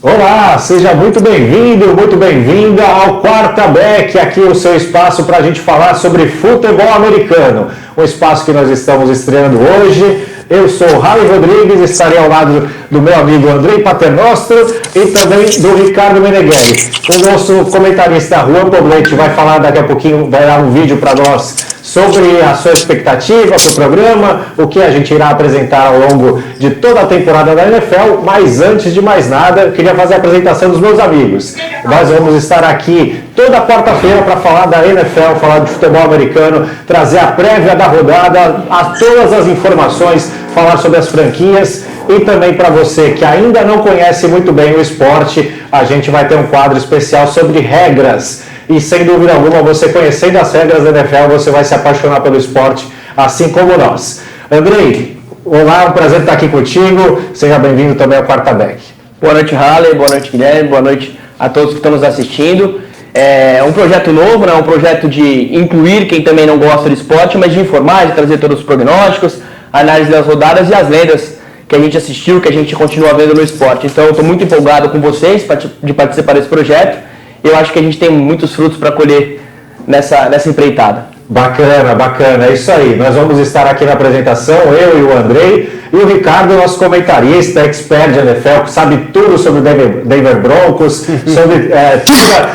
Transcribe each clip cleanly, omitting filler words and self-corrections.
Olá, seja muito bem-vindo, muito bem-vinda ao Quarterback, aqui o seu espaço para a gente falar sobre futebol americano. Um espaço que nós estamos estreando hoje. Eu sou o Raí Rodrigues, estarei ao lado do meu amigo Andrei Paternostro e também do Ricardo Meneghelli. O nosso comentarista Juan Poblete vai falar daqui a pouquinho, vai dar um vídeo para nós sobre a sua expectativa para o programa, o que a gente irá apresentar ao longo de toda a temporada da NFL, mas antes de mais nada, eu queria fazer a apresentação dos meus amigos. Nós vamos estar aqui toda quarta-feira para falar da NFL, falar de futebol americano, trazer a prévia da rodada, todas as informações, falar sobre as franquias e também para você que ainda não conhece muito bem o esporte, a gente vai ter um quadro especial sobre regras. E sem dúvida alguma, você conhecendo as regras da NFL, você vai se apaixonar pelo esporte, assim como nós. Andrei, olá, um prazer estar aqui contigo. Seja bem-vindo também ao Quarterback. Boa noite, Halley. Boa noite, Guilherme. Boa noite a todos que estão nos assistindo. É um projeto novo, né? Um projeto de incluir quem também não gosta de esporte, mas de informar, de trazer todos os prognósticos, análise das rodadas e as lendas que a gente assistiu, que a gente continua vendo no esporte. Então, eu estou muito empolgado com vocês de participar desse projeto. Eu acho que a gente tem muitos frutos para colher nessa empreitada. Bacana, bacana, é isso aí. Nós vamos estar aqui na apresentação, eu e o Andrei, e o Ricardo, nosso comentarista, expert de NFL, que sabe tudo sobre o Denver Broncos, sobre toda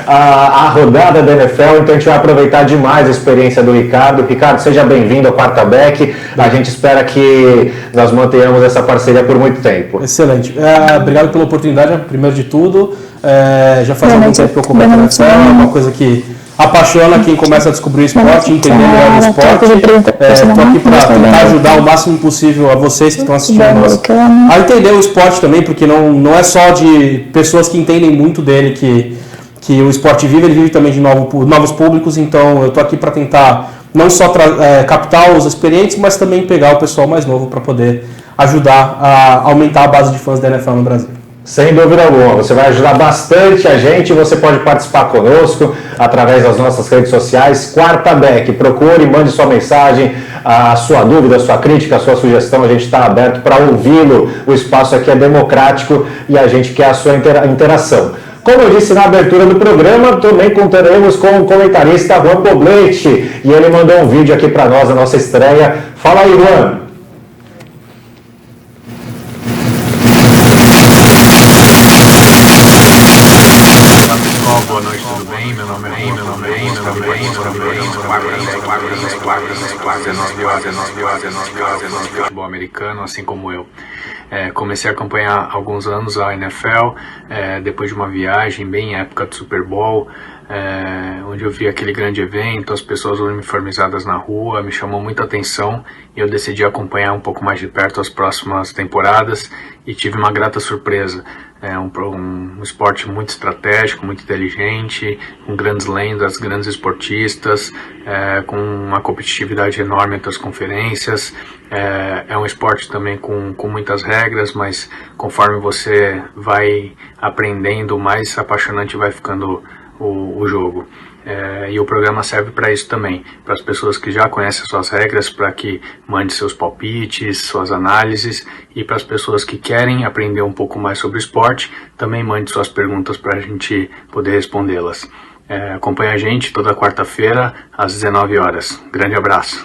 a rodada da NFL, então a gente vai aproveitar demais a experiência do Ricardo. Ricardo, seja bem-vindo ao Quarterback, a gente espera que nós mantenhamos essa parceria por muito tempo. Excelente, obrigado pela oportunidade, primeiro de tudo, já faz algum tempo que eu comento a NFL, é uma coisa que apaixona quem começa a descobrir o esporte, entender melhor o esporte. Estou aqui para tentar ajudar o máximo possível a vocês que estão assistindo nós a entender o esporte também, porque não é só de pessoas que entendem muito dele que o esporte vive, ele vive também de novos públicos, então eu estou aqui para tentar não só captar os experientes, mas também pegar o pessoal mais novo para poder ajudar a aumentar a base de fãs da NFL no Brasil. Sem dúvida alguma, você vai ajudar bastante a gente, você pode participar conosco através das nossas redes sociais, Quarterback, procure, mande sua mensagem, a sua dúvida, a sua crítica, a sua sugestão, a gente está aberto para ouvi-lo, o espaço aqui é democrático e a gente quer a sua interação. Como eu disse na abertura do programa, também contaremos com o comentarista Juan Poblete, e ele mandou um vídeo aqui para nós, a nossa estreia. Fala aí, Juan. Boa noite, tudo bem? Meu nome é futebol americano, assim como eu. Comecei a acompanhar há alguns anos a NFL, depois de uma viagem bem época do Super Bowl, onde eu vi aquele grande evento, as pessoas uniformizadas na rua, me chamou muita atenção e eu decidi acompanhar um pouco mais de perto as próximas temporadas e tive uma grata surpresa. É um esporte muito estratégico, muito inteligente, com grandes lendas, grandes esportistas, com uma competitividade enorme entre as conferências. É um esporte também com muitas regras, mas conforme você vai aprendendo, mais apaixonante vai ficando o jogo. E o programa serve para isso também, para as pessoas que já conhecem suas regras, para que mande seus palpites, suas análises, e para as pessoas que querem aprender um pouco mais sobre o esporte, também mande suas perguntas para a gente poder respondê-las. Acompanhe a gente toda quarta-feira às 19 horas. Grande abraço.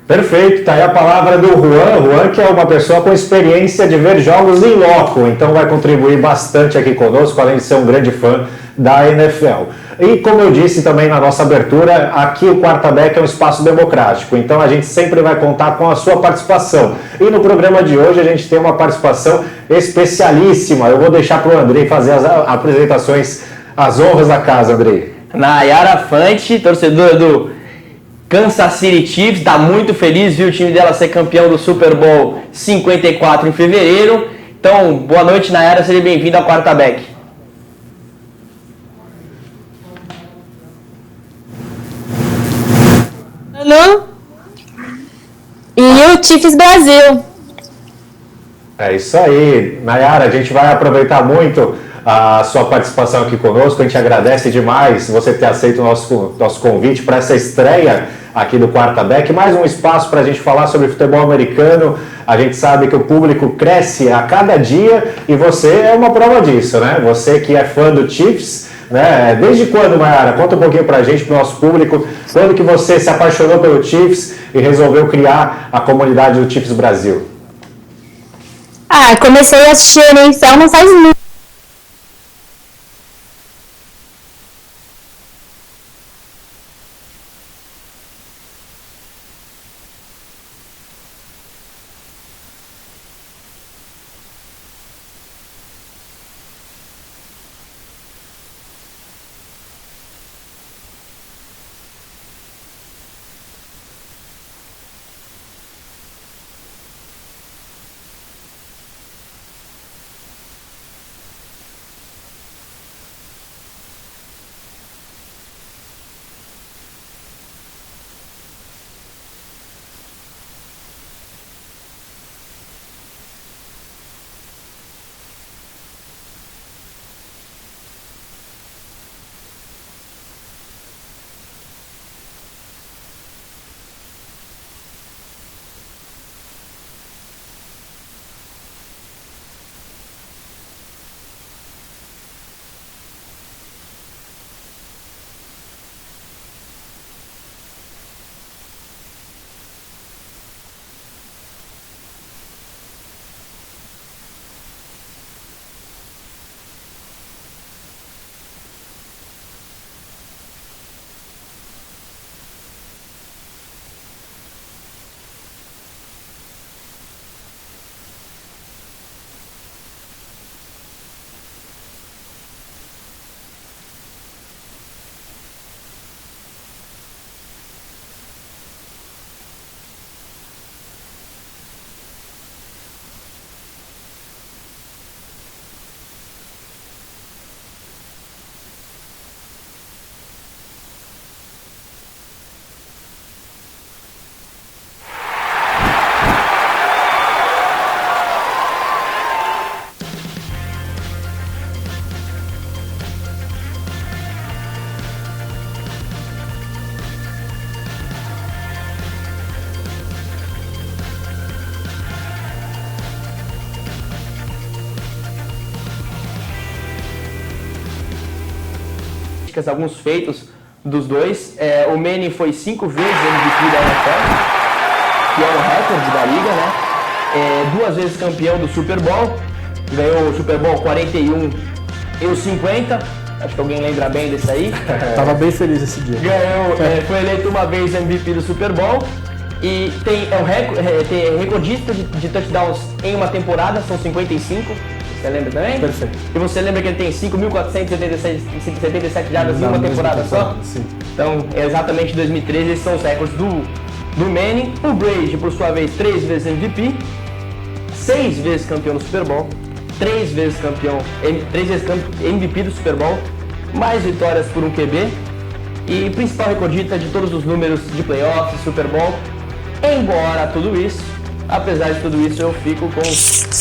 Perfeito, tá aí a palavra do Juan, que é uma pessoa com experiência de ver jogos em loco, então vai contribuir bastante aqui conosco, além de ser um grande fã da NFL. E como eu disse também na nossa abertura, aqui o Quarterback é um espaço democrático, então a gente sempre vai contar com a sua participação. E no programa de hoje a gente tem uma participação especialíssima, eu vou deixar para o Andrei fazer as apresentações, as honras da casa, Andrei. Nayara Fante, torcedora do Kansas City Chiefs, está muito feliz, viu o time dela ser campeão do Super Bowl 54 em fevereiro. Então, boa noite, Nayara, seja bem-vinda ao Quarterback. Alô? E o Chiefs Brasil. É isso aí, Nayara, a gente vai aproveitar muito a sua participação aqui conosco, a gente agradece demais você ter aceito o nosso convite para essa estreia aqui do Quarterback. Mais um espaço para a gente falar sobre futebol americano. A gente sabe que o público cresce a cada dia e você é uma prova disso, né? Você que é fã do Chiefs, né? Desde quando, Mayara? Conta um pouquinho pra gente, pro nosso público, quando que você se apaixonou pelo Chiefs e resolveu criar a comunidade do Chiefs Brasil? Comecei a assistir a NFL não faz muito. Alguns feitos dos dois. O Manning foi 5 vezes MVP da NFL, que é um recorde da liga, né? 2 vezes campeão do Super Bowl, ganhou o Super Bowl 41 e o 50, acho que alguém lembra bem desse aí. Tava bem feliz esse dia. Ganhou, foi eleito uma vez MVP do Super Bowl e tem recordista de touchdowns em uma temporada, são 55. Você lembra também? Perfeito. E você lembra que ele tem 5.477 jardas em uma temporada só? Sim. Então, exatamente 2013, esses são os recordes do Manning. O Brady, por sua vez, 3 vezes MVP, 6 vezes campeão do Super Bowl, 3 vezes MVP do Super Bowl, mais vitórias por um QB e principal recordista de todos os números de playoffs, Super Bowl. Embora tudo isso, apesar de tudo isso, eu fico com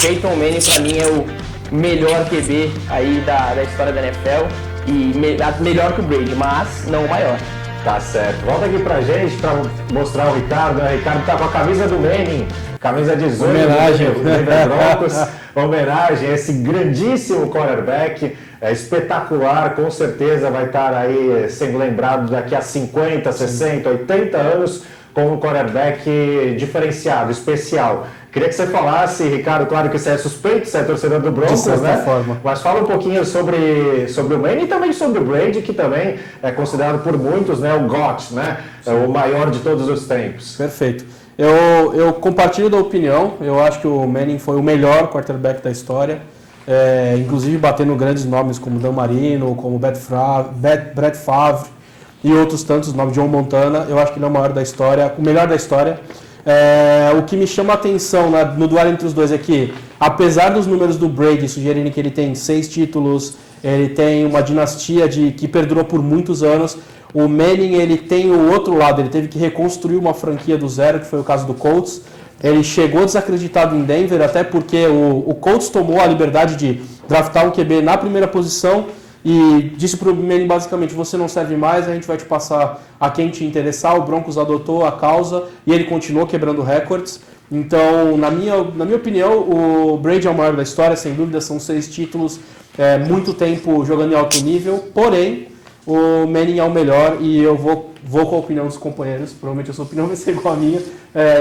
Peyton Manning. Pra mim é o melhor QB aí da história da NFL e melhor que o Brady, mas não o maior. Tá certo. Volta aqui pra gente pra mostrar o Ricardo. O Ricardo tá com a camisa do Manning, camisa 18. Homenagem. Do Denver Broncos. Homenagem a esse grandíssimo quarterback. Espetacular, com certeza vai estar aí sendo lembrado daqui a 50, 60, 80 anos como um quarterback diferenciado, especial. Queria que você falasse, Ricardo, claro que você é suspeito, você é torcedor do Broncos, né? Forma. Mas fala um pouquinho sobre o Manning e também sobre o Brady, que também é considerado por muitos, né, o GOAT, né? É o maior de todos os tempos. Perfeito. Eu compartilho da opinião, eu acho que o Manning foi o melhor quarterback da história, inclusive batendo grandes nomes como Dan Marino, como Brett Favre e outros tantos, o nome de Joe Montana. Eu acho que ele é o maior da história, o melhor da história. O que me chama a atenção no duelo entre os dois é que, apesar dos números do Brady sugerirem que ele tem 6 títulos, ele tem uma dinastia que perdurou por muitos anos, o Manning ele tem o outro lado, ele teve que reconstruir uma franquia do zero, que foi o caso do Colts. Ele chegou desacreditado em Denver, até porque o Colts tomou a liberdade de draftar um QB na primeira posição e disse para o Manning basicamente, você não serve mais, a gente vai te passar a quem te interessar. O Broncos adotou a causa e ele continuou quebrando recordes. Então, na minha opinião, o Brady é o maior da história, sem dúvida, são 6 títulos, muito tempo jogando em alto nível, porém, o Manning é o melhor e eu vou com a opinião dos companheiros, provavelmente a sua opinião vai ser igual a minha,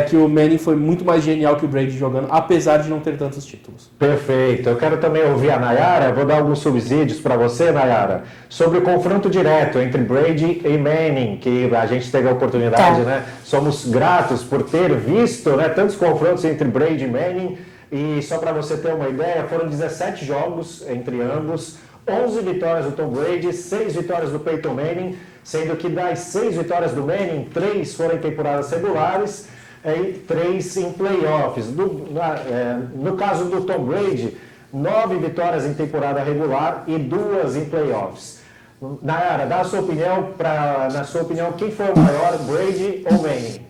que o Manning foi muito mais genial que o Brady jogando, apesar de não ter tantos títulos. Perfeito. Eu quero também ouvir a Nayara, vou dar alguns subsídios para você, Nayara, sobre o confronto direto entre Brady e Manning, que a gente teve a oportunidade, né? Somos gratos por ter visto, né, tantos confrontos entre Brady e Manning, e só para você ter uma ideia, foram 17 jogos entre ambos, 11 vitórias do Tom Brady, 6 vitórias do Peyton Manning, sendo que das 6 vitórias do Manning, 3 foram em temporadas regulares e 3 em playoffs. No caso do Tom Brady, 9 vitórias em temporada regular e 2 em playoffs. Nayara, dá a sua opinião, na sua opinião, quem foi o maior, Brady ou Manning?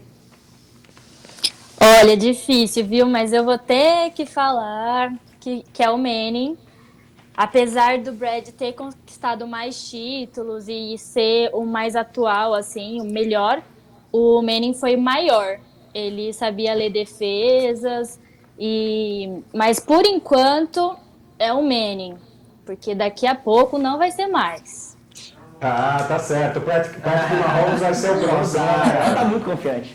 Olha, difícil, viu? Mas eu vou ter que falar que é o Manning. Apesar do Brady ter conquistado mais títulos e ser o mais atual, assim, o melhor, o Manning foi maior. Ele sabia ler defesas, mas por enquanto é o Manning, porque daqui a pouco não vai ser mais. Ah, tá certo. O Patrick Mahomes vai ser o próximo. Ela tá muito confiante.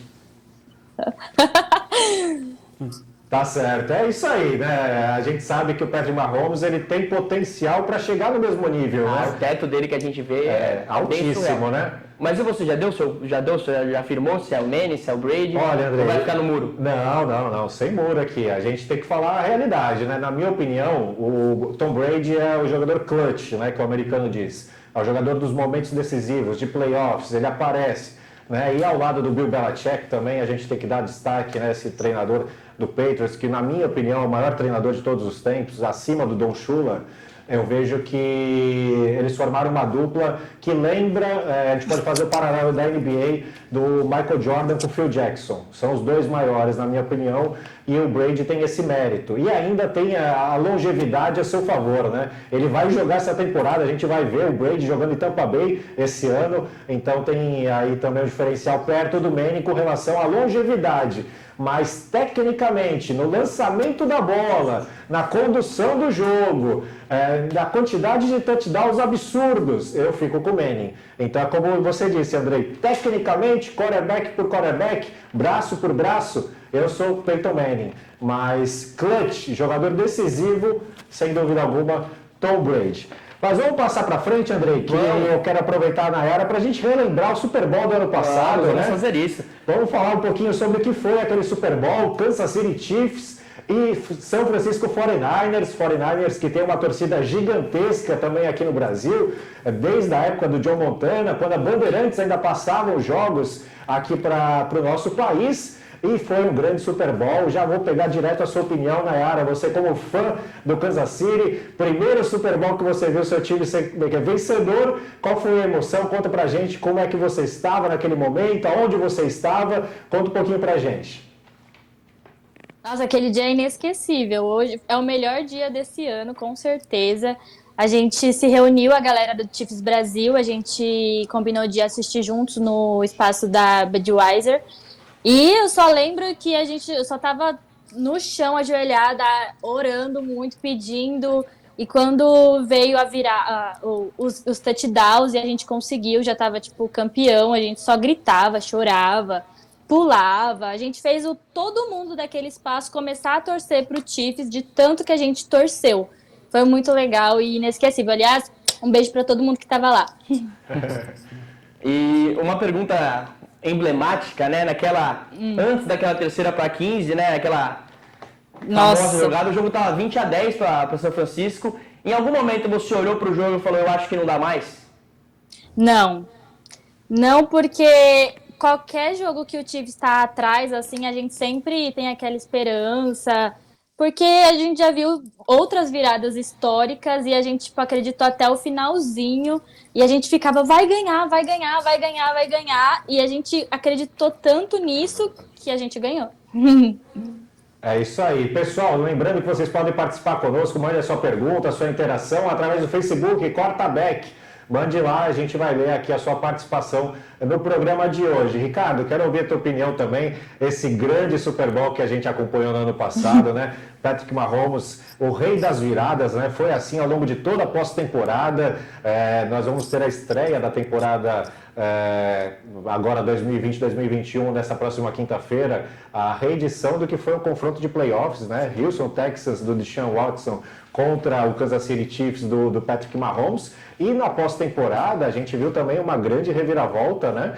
Tá certo, é isso aí, né? A gente sabe que o Patrick Mahomes ele tem potencial para chegar no mesmo nível, né? O teto dele que a gente vê é altíssimo, né? Mas e você, já afirmou se é o Manning, se é o Brady? Olha, André, ou vai ficar no muro? Não, sem muro aqui. A gente tem que falar a realidade, né? Na minha opinião, o Tom Brady é o jogador clutch, né? Que o americano diz. É o jogador dos momentos decisivos, de playoffs, ele aparece. Né? E ao lado do Bill Belichick também a gente tem que dar destaque, né? Esse treinador do Patriots, que na minha opinião é o maior treinador de todos os tempos, acima do Don Shula. Eu vejo que eles formaram uma dupla que lembra, a gente pode fazer o paralelo da NBA do Michael Jordan com o Phil Jackson. São os dois maiores, na minha opinião, e o Brady tem esse mérito. E ainda tem a longevidade a seu favor, né? Ele vai jogar essa temporada, a gente vai ver o Brady jogando em Tampa Bay esse ano, então tem aí também um diferencial perto do Manning com relação à longevidade. Mas tecnicamente, no lançamento da bola, na condução do jogo, na quantidade de touchdowns absurdos, eu fico com o Manning. Então, como você disse, Andrei, tecnicamente, quarterback por quarterback, braço por braço, eu sou o Peyton Manning. Mas clutch, jogador decisivo, sem dúvida alguma, Tom Brady. Mas vamos passar para frente, Andrei, que eu quero aproveitar a Nayara para a gente relembrar o Super Bowl do ano passado, vamos né? fazer isso. Vamos falar um pouquinho sobre o que foi aquele Super Bowl, Kansas City Chiefs e São Francisco 49ers que tem uma torcida gigantesca também aqui no Brasil, desde a época do Joe Montana, quando a Bandeirantes ainda passava os jogos aqui para o nosso país. E foi um grande Super Bowl. Já vou pegar direto a sua opinião, Nayara. Você como fã do Kansas City, primeiro Super Bowl que você viu seu time ser vencedor, qual foi a emoção? Conta pra gente como é que você estava naquele momento, aonde você estava, conta um pouquinho pra gente. Nossa, aquele dia é inesquecível. Hoje é o melhor dia desse ano, com certeza. A gente se reuniu, a galera do Chiefs Brasil, a gente combinou de assistir juntos no espaço da Budweiser. E eu só lembro que eu só tava no chão, ajoelhada, orando muito, pedindo. E quando veio a virar os touchdowns e a gente conseguiu, já tava tipo campeão, a gente só gritava, chorava, pulava. A gente fez todo mundo daquele espaço começar a torcer pro Chiefs de tanto que a gente torceu. Foi muito legal e inesquecível. Aliás, um beijo para todo mundo que tava lá. E uma pergunta emblemática, né? Antes daquela terceira para 15, né? Aquela famosa jogada, o jogo tava 20-10 para São Francisco. Em algum momento você olhou pro jogo e falou, eu acho que não dá mais? Não, porque qualquer jogo que o Chiefs está atrás, assim, a gente sempre tem aquela esperança, porque a gente já viu outras viradas históricas e a gente tipo, acreditou até o finalzinho e a gente ficava, vai ganhar, e a gente acreditou tanto nisso que a gente ganhou. É isso aí. Pessoal, lembrando que vocês podem participar conosco, mande a sua pergunta, a sua interação através do Facebook, Quarterback. Mande lá, a gente vai ler aqui a sua participação no programa de hoje. Ricardo, quero ouvir a tua opinião também, esse grande Super Bowl que a gente acompanhou no ano passado, né? Patrick Mahomes, o rei das viradas, né? Foi assim ao longo de toda a pós-temporada. Nós vamos ter a estreia da temporada agora 2020-2021, nessa próxima quinta-feira, a reedição do que foi o confronto de playoffs, né? Houston, Texas, do Deshaun Watson contra o Kansas City Chiefs do Patrick Mahomes. E na pós-temporada a gente viu também uma grande reviravolta, né,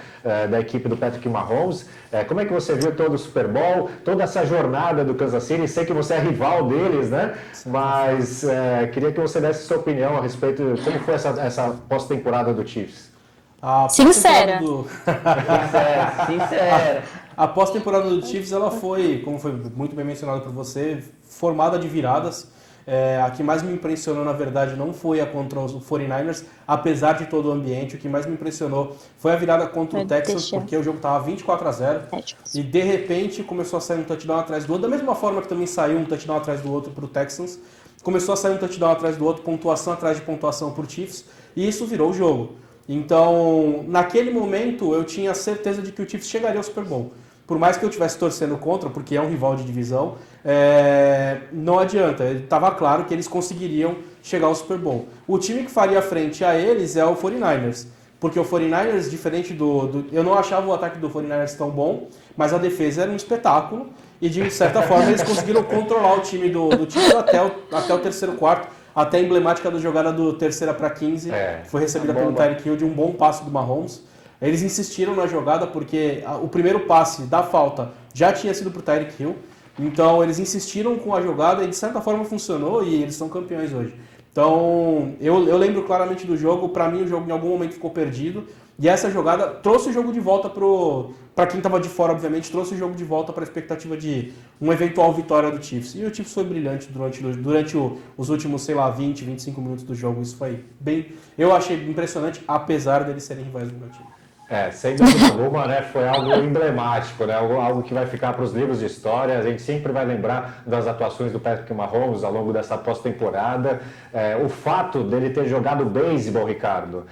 da equipe do Patrick Mahomes. Como é que você viu todo o Super Bowl, toda essa jornada do Kansas City? Sei que você é rival deles, né? Mas queria que você desse sua opinião a respeito de como foi essa pós-temporada do Chiefs. Sincera. Sincera. A pós-temporada do Chiefs, ela foi, como foi muito bem mencionado por você, formada de viradas. A que mais me impressionou, na verdade, não foi a contra os 49ers, apesar de todo o ambiente. O que mais me impressionou foi a virada contra o Texans, porque o jogo estava 24-0 e, de repente, começou a sair um touchdown atrás do outro. Da mesma forma que também saiu um touchdown atrás do outro para o Texans, começou a sair um touchdown atrás do outro, pontuação atrás de pontuação por Chiefs, e isso virou o jogo. Então, naquele momento, eu tinha certeza de que o Chiefs chegaria ao Super Bowl. Por mais que eu estivesse torcendo contra, porque é um rival de divisão, não adianta. Estava claro que eles conseguiriam chegar ao Super Bowl. O time que faria frente a eles é o 49ers. Porque o 49ers, diferente eu não achava o ataque do 49ers tão bom, mas a defesa era um espetáculo. E, de certa forma, eles conseguiram controlar o time do Chiefs até o terceiro quarto. Até a emblemática da jogada do 3ª para 15 foi recebida pelo Tyreek Hill de um bom passe do Mahomes. Eles insistiram na jogada porque o primeiro passe da falta já tinha sido para o Tyreek Hill. Então eles insistiram com a jogada e de certa forma funcionou e eles são campeões hoje. Então eu lembro claramente do jogo. Para mim o jogo em algum momento ficou perdido. E essa jogada trouxe o jogo de volta para quem estava de fora, obviamente, trouxe o jogo de volta para a expectativa de uma eventual vitória do Chiefs. E o Chiefs foi brilhante durante os últimos, 20, 25 minutos do jogo. Isso foi eu achei impressionante, apesar deles serem rivais do meu time. Sem dúvida alguma, né? Foi algo emblemático, né? Algo que vai ficar para os livros de história. A gente sempre vai lembrar das atuações do Patrick Mahomes ao longo dessa pós-temporada. O fato dele ter jogado beisebol, Ricardo,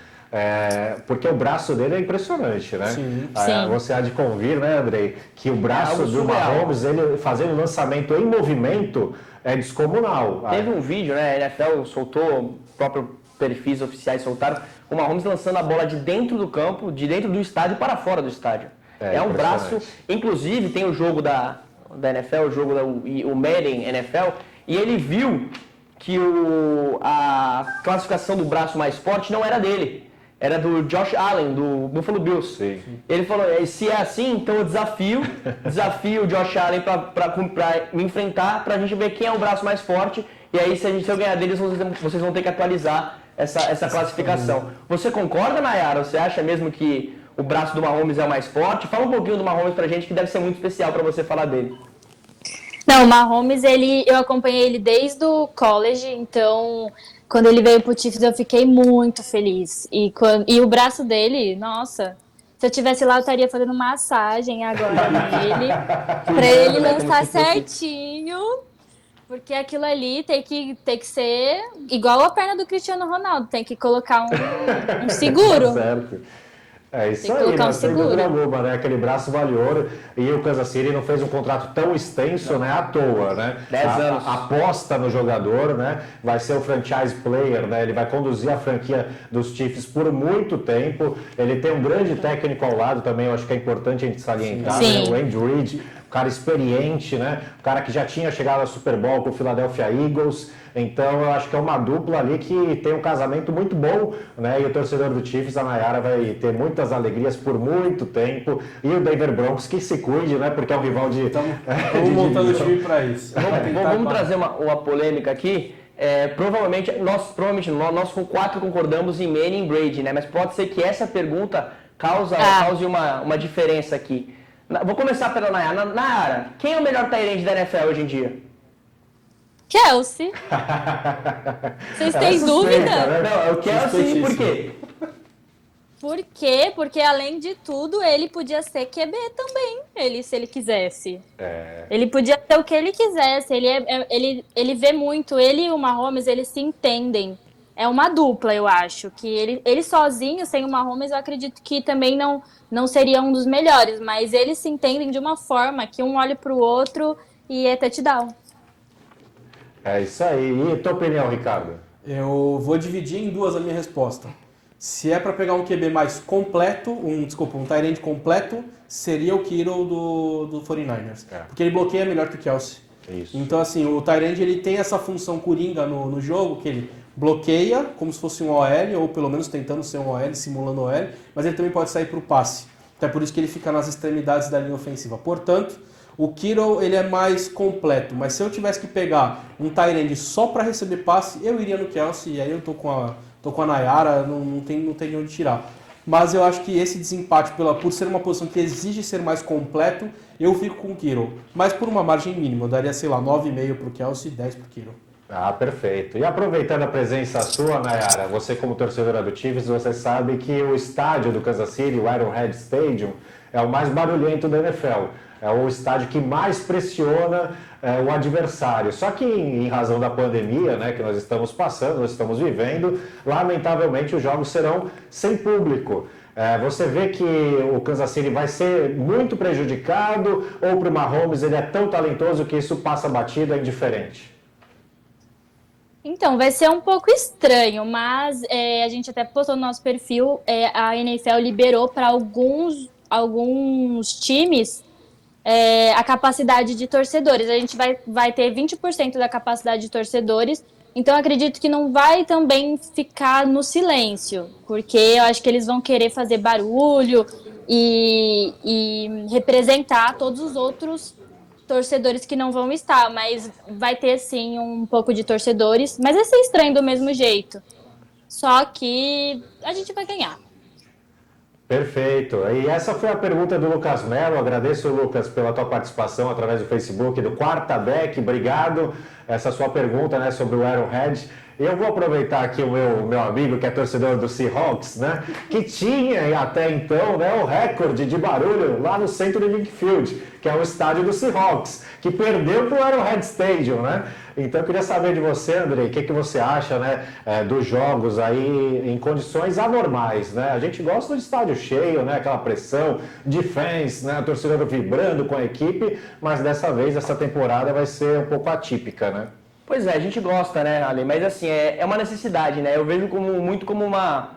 porque o braço dele é impressionante, né? Sim. Você há de convir, né, Andrei, que o braço do Mahomes, ele fazendo lançamento em movimento, é descomunal. Teve um vídeo, né? A NFL soltou, o próprio perfis oficiais soltaram, o Mahomes lançando a bola de dentro do campo, de dentro do estádio para fora do estádio. É um braço, inclusive tem o jogo da NFL, o jogo o Madden NFL, e ele viu que a classificação do braço mais forte não era dele, era do Josh Allen, do Buffalo Bills. Sim. Ele falou, se é assim, então eu desafio o Josh Allen para me enfrentar, para a gente ver quem é o braço mais forte, e aí se eu ganhar deles, vocês vão ter que atualizar essa classificação. Você concorda, Nayara? Você acha mesmo que o braço do Mahomes é o mais forte? Fala um pouquinho do Mahomes pra gente, que deve ser muito especial para você falar dele. Não, o Mahomes, eu acompanhei ele desde o college, então quando ele veio pro Chiefs eu fiquei muito feliz. E o braço dele, nossa, se eu tivesse lá eu estaria fazendo massagem agora nele, pra ele lançar certinho. Porque aquilo ali tem que ser igual a perna do Cristiano Ronaldo, tem que colocar um seguro. Tá certo. É isso Tem que aí, colocar né? um Sem seguro. dúvida alguma, né? Aquele braço vale ouro. E o Kansas City não fez um contrato tão extenso, né? À toa, né? 10 anos. A aposta no jogador, né? Vai ser o franchise player, né? Ele vai conduzir a franquia dos Chiefs por muito tempo. Ele tem um grande técnico ao lado também, eu acho que é importante a gente salientar, Sim. né? O Andy Reid, um cara experiente, né? Um cara que já tinha chegado ao Super Bowl com o Philadelphia Eagles. Então eu acho que é uma dupla ali que tem um casamento muito bom, né? E o torcedor do Chiefs, a Nayara, vai ter muitas alegrias por muito tempo. E o Denver Broncos que se cuide, né? Porque é um rival de... Estamos montando o time para isso. Vamos trazer uma polêmica aqui. Provavelmente nós com 4 concordamos em Manning e Brady, né? Mas pode ser que essa pergunta cause uma diferença aqui. Vou começar pela Nayara. Nayara, quem é o melhor tight end da NFL hoje em dia? Kelsey. Vocês têm dúvida? Né? Não, é o Kelsey, por quê? Por quê? Porque, além de tudo, ele podia ser QB também, se ele quisesse. Ele podia ser o que ele quisesse. Ele vê muito, ele e o Mahomes, eles se entendem. É uma dupla, eu acho. Que ele sozinho, sem o Mahomes, eu acredito que também não seria um dos melhores. Mas eles se entendem de uma forma que um olha pro outro e é touchdown. É isso aí. E tua opinião, Ricardo? Eu vou dividir em duas a minha resposta. Se é para pegar um QB mais completo, um tight end completo, seria o Kittle do 49ers. Porque ele bloqueia melhor que o Kelce. Isso. Então, assim, o tight end ele tem essa função coringa no jogo, que ele bloqueia como se fosse um OL, ou pelo menos tentando ser um OL, simulando OL, mas ele também pode sair para o passe. Então é por isso que ele fica nas extremidades da linha ofensiva. Portanto, o Kittle ele é mais completo, mas se eu tivesse que pegar um tight end só para receber passe, eu iria no Kelce, e aí eu tô com a Nayara, não tem de onde tirar. Mas eu acho que esse desempate, por ser uma posição que exige ser mais completo, eu fico com o Kittle. Mas por uma margem mínima, eu daria, 9,5 para o Kelce e 10 para o Kittle. Ah, perfeito. E aproveitando a presença sua, Nayara, você como torcedora do Chiefs, você sabe que o estádio do Kansas City, o Arrowhead Stadium, é o mais barulhento da NFL. É o estádio que mais pressiona o adversário. Só que em razão da pandemia, né, que nós estamos passando, nós estamos vivendo, lamentavelmente os jogos serão sem público. Você vê que o Kansas City vai ser muito prejudicado ou para o Mahomes ele é tão talentoso que isso passa batido, é indiferente? Então, vai ser um pouco estranho, mas a gente até postou no nosso perfil, a NFL liberou para alguns times a capacidade de torcedores. A gente vai ter 20% da capacidade de torcedores, então acredito que não vai também ficar no silêncio, porque eu acho que eles vão querer fazer barulho e representar todos os outros torcedores que não vão estar, mas vai ter sim um pouco de torcedores, mas vai ser estranho do mesmo jeito. Só que a gente vai ganhar. Perfeito. E essa foi a pergunta do Lucas Mello. Agradeço, Lucas, pela tua participação através do Facebook do Quarterback. Obrigado. Essa sua pergunta, né, sobre o Arrowhead. Eu vou aproveitar aqui o meu amigo, que é torcedor do Seahawks, né, que tinha até então, né, o recorde de barulho lá no Century Link Field, que é o estádio do Seahawks, que perdeu para o Arrowhead Stadium, né? Então eu queria saber de você, Andrei, o que você acha, né, dos jogos aí em condições anormais, né? A gente gosta do estádio cheio, né, aquela pressão de fãs, né, a torcedor vibrando com a equipe, mas dessa vez essa temporada vai ser um pouco atípica, né? Pois é, a gente gosta, né, Ale? Mas assim, é uma necessidade, né? Eu vejo muito como uma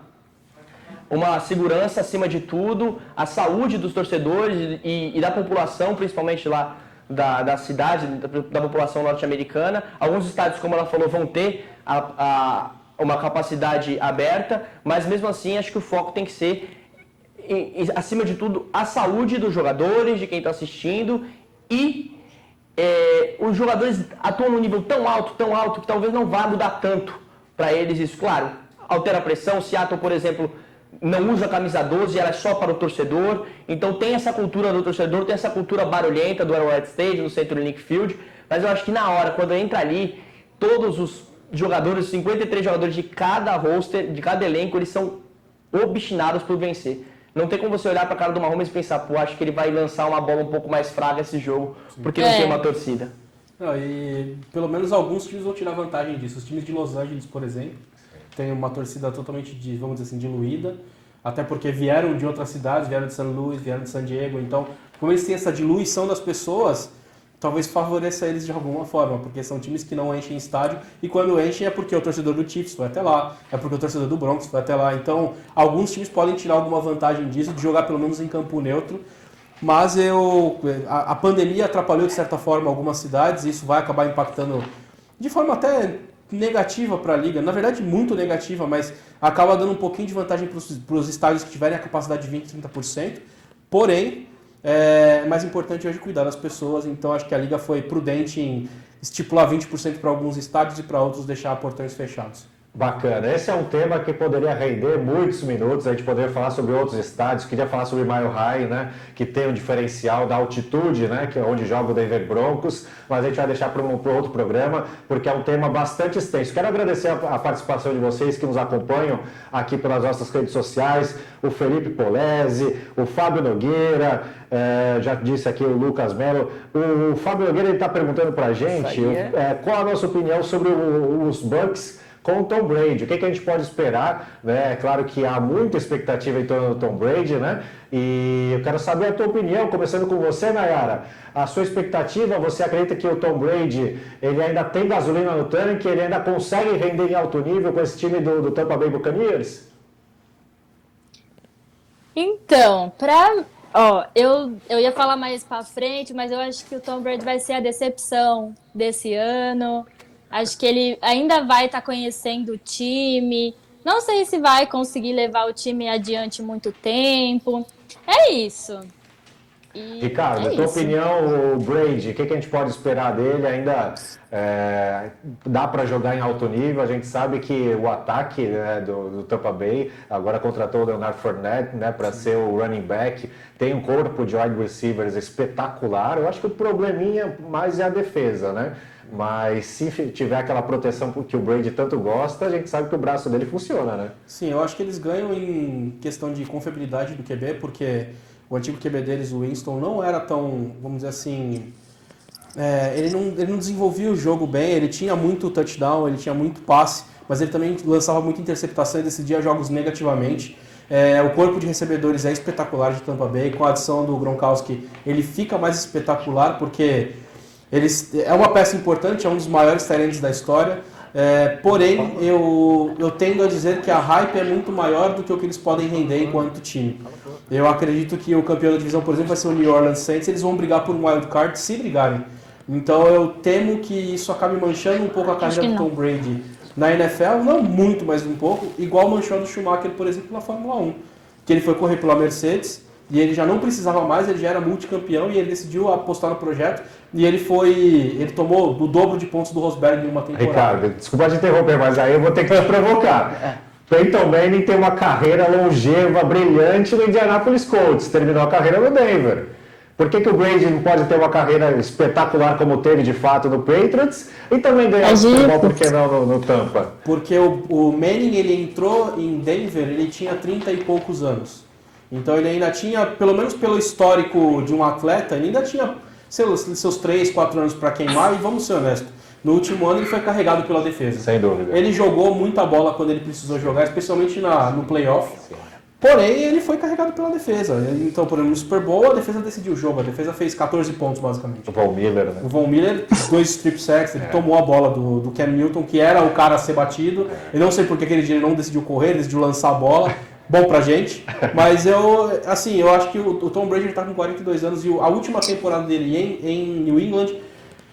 segurança acima de tudo, a saúde dos torcedores e da população, principalmente lá da cidade, da população norte-americana. Alguns estádios, como ela falou, vão ter uma capacidade aberta, mas mesmo assim acho que o foco tem que ser, acima de tudo, a saúde dos jogadores, de quem está assistindo, e os jogadores atuam num nível tão alto, que talvez não vá mudar tanto para eles isso. Claro, altera a pressão. Seattle, por exemplo, não usa a camisa 12, ela é só para o torcedor. Então tem essa cultura do torcedor, tem essa cultura barulhenta do Arrowhead Stadium, do Century Link Field. Mas eu acho que na hora, quando entra ali, todos os jogadores, 53 jogadores de cada roster, de cada elenco, eles são obstinados por vencer. Não tem como você olhar para a cara do Mahomes e pensar, pô, acho que ele vai lançar uma bola um pouco mais fraca esse jogo, porque não tem uma torcida. Não, e pelo menos alguns times vão tirar vantagem disso. Os times de Los Angeles, por exemplo, tem uma torcida totalmente, vamos dizer assim, diluída, até porque vieram de outras cidades, vieram de São Luís, vieram de San Diego. Então, como eles têm essa diluição das pessoas, talvez favoreça eles de alguma forma, porque são times que não enchem estádio, e quando enchem é porque o torcedor do Chiefs foi até lá, é porque o torcedor do Broncos foi até lá. Então, alguns times podem tirar alguma vantagem disso, de jogar pelo menos em campo neutro, mas a pandemia atrapalhou de certa forma algumas cidades, e isso vai acabar impactando de forma até negativa para a liga, na verdade muito negativa, mas acaba dando um pouquinho de vantagem para os estádios que tiverem a capacidade de 20%, 30%, porém, mais importante hoje cuidar das pessoas, então acho que a liga foi prudente em estipular 20% para alguns estádios e para outros deixar portões fechados. Bacana, esse é um tema que poderia render muitos minutos, a gente poderia falar sobre outros estádios, queria falar sobre Mile High, né, que tem um diferencial da altitude, né, que é onde joga o Denver Broncos, mas a gente vai deixar para outro programa, porque é um tema bastante extenso. Quero agradecer a participação de vocês que nos acompanham aqui pelas nossas redes sociais, o Felipe Polese, o Fábio Nogueira, já disse aqui o Lucas Melo, o Fábio Nogueira está perguntando para a gente qual a nossa opinião sobre os Bucks com o Tom Brady. O que a gente pode esperar, né? É claro que há muita expectativa em torno do Tom Brady, né? E eu quero saber a tua opinião, começando com você, Nayara. A sua expectativa, você acredita que o Tom Brady, ele ainda tem gasolina no tanque, ele ainda consegue render em alto nível com esse time do Tampa Bay Buccaneers? Então, eu ia falar mais pra frente, mas eu acho que o Tom Brady vai ser a decepção desse ano. Acho que ele ainda vai estar conhecendo o time. Não sei se vai conseguir levar o time adiante muito tempo. É isso. Ricardo, tua opinião, o Brady, o que a gente pode esperar dele? Ainda dá para jogar em alto nível? A gente sabe que o ataque, né, do Tampa Bay agora contratou o Leonard Fournette, né, para ser o running back. Tem um corpo de wide receivers espetacular. Eu acho que o probleminha mais é a defesa, né? Mas se tiver aquela proteção que o Brady tanto gosta, a gente sabe que o braço dele funciona, né? Sim, eu acho que eles ganham em questão de confiabilidade do QB, porque o antigo QB deles, o Winston, não era tão, vamos dizer assim... ele não desenvolvia o jogo bem, ele tinha muito touchdown, ele tinha muito passe, mas ele também lançava muita interceptação e decidia jogos negativamente. O corpo de recebedores é espetacular de Tampa Bay, com a adição do Gronkowski, ele fica mais espetacular, porque... é uma peça importante, é um dos maiores talentos da história, porém eu tendo a dizer que a hype é muito maior do que o que eles podem render enquanto time. Eu acredito que o campeão da divisão, por exemplo, vai ser o New Orleans Saints, eles vão brigar por um wild card se brigarem. Então eu temo que isso acabe manchando um pouco a carreira do Tom Brady na NFL, não muito, mas um pouco, igual manchou a do Schumacher, por exemplo, na Fórmula 1, que ele foi correr pela Mercedes, e ele já não precisava mais, ele já era multicampeão e ele decidiu apostar no projeto e ele tomou o dobro de pontos do Rosberg em uma temporada. Ricardo, desculpa te interromper, mas aí eu vou ter que te provocar. Peyton Manning tem uma carreira longeva, brilhante no Indianapolis Colts, terminou a carreira no Denver. Por que o Brady não pode ter uma carreira espetacular como teve de fato no Patriots e também ganhar o Super Bowl, por que não no Tampa? Porque o Manning, ele entrou em Denver, ele tinha 30 e poucos anos. Então ele ainda tinha, pelo menos pelo histórico de um atleta, ele ainda tinha seus 3, 4 anos para queimar, e vamos ser honestos, no último ano ele foi carregado pela defesa. Sem dúvida. Ele jogou muita bola quando ele precisou jogar, especialmente no playoff. Porém, ele foi carregado pela defesa. Então, por exemplo, no Super Bowl, a defesa decidiu o jogo. A defesa fez 14 pontos, basicamente. O Von Miller, né? O Von Miller, 2 strip sacks, ele tomou a bola do Cam Newton, que era o cara a ser batido. Eu não sei porque aquele dia ele não decidiu correr, ele decidiu lançar a bola. Bom pra gente, mas eu acho que o Tom Brady está com 42 anos e a última temporada dele em New England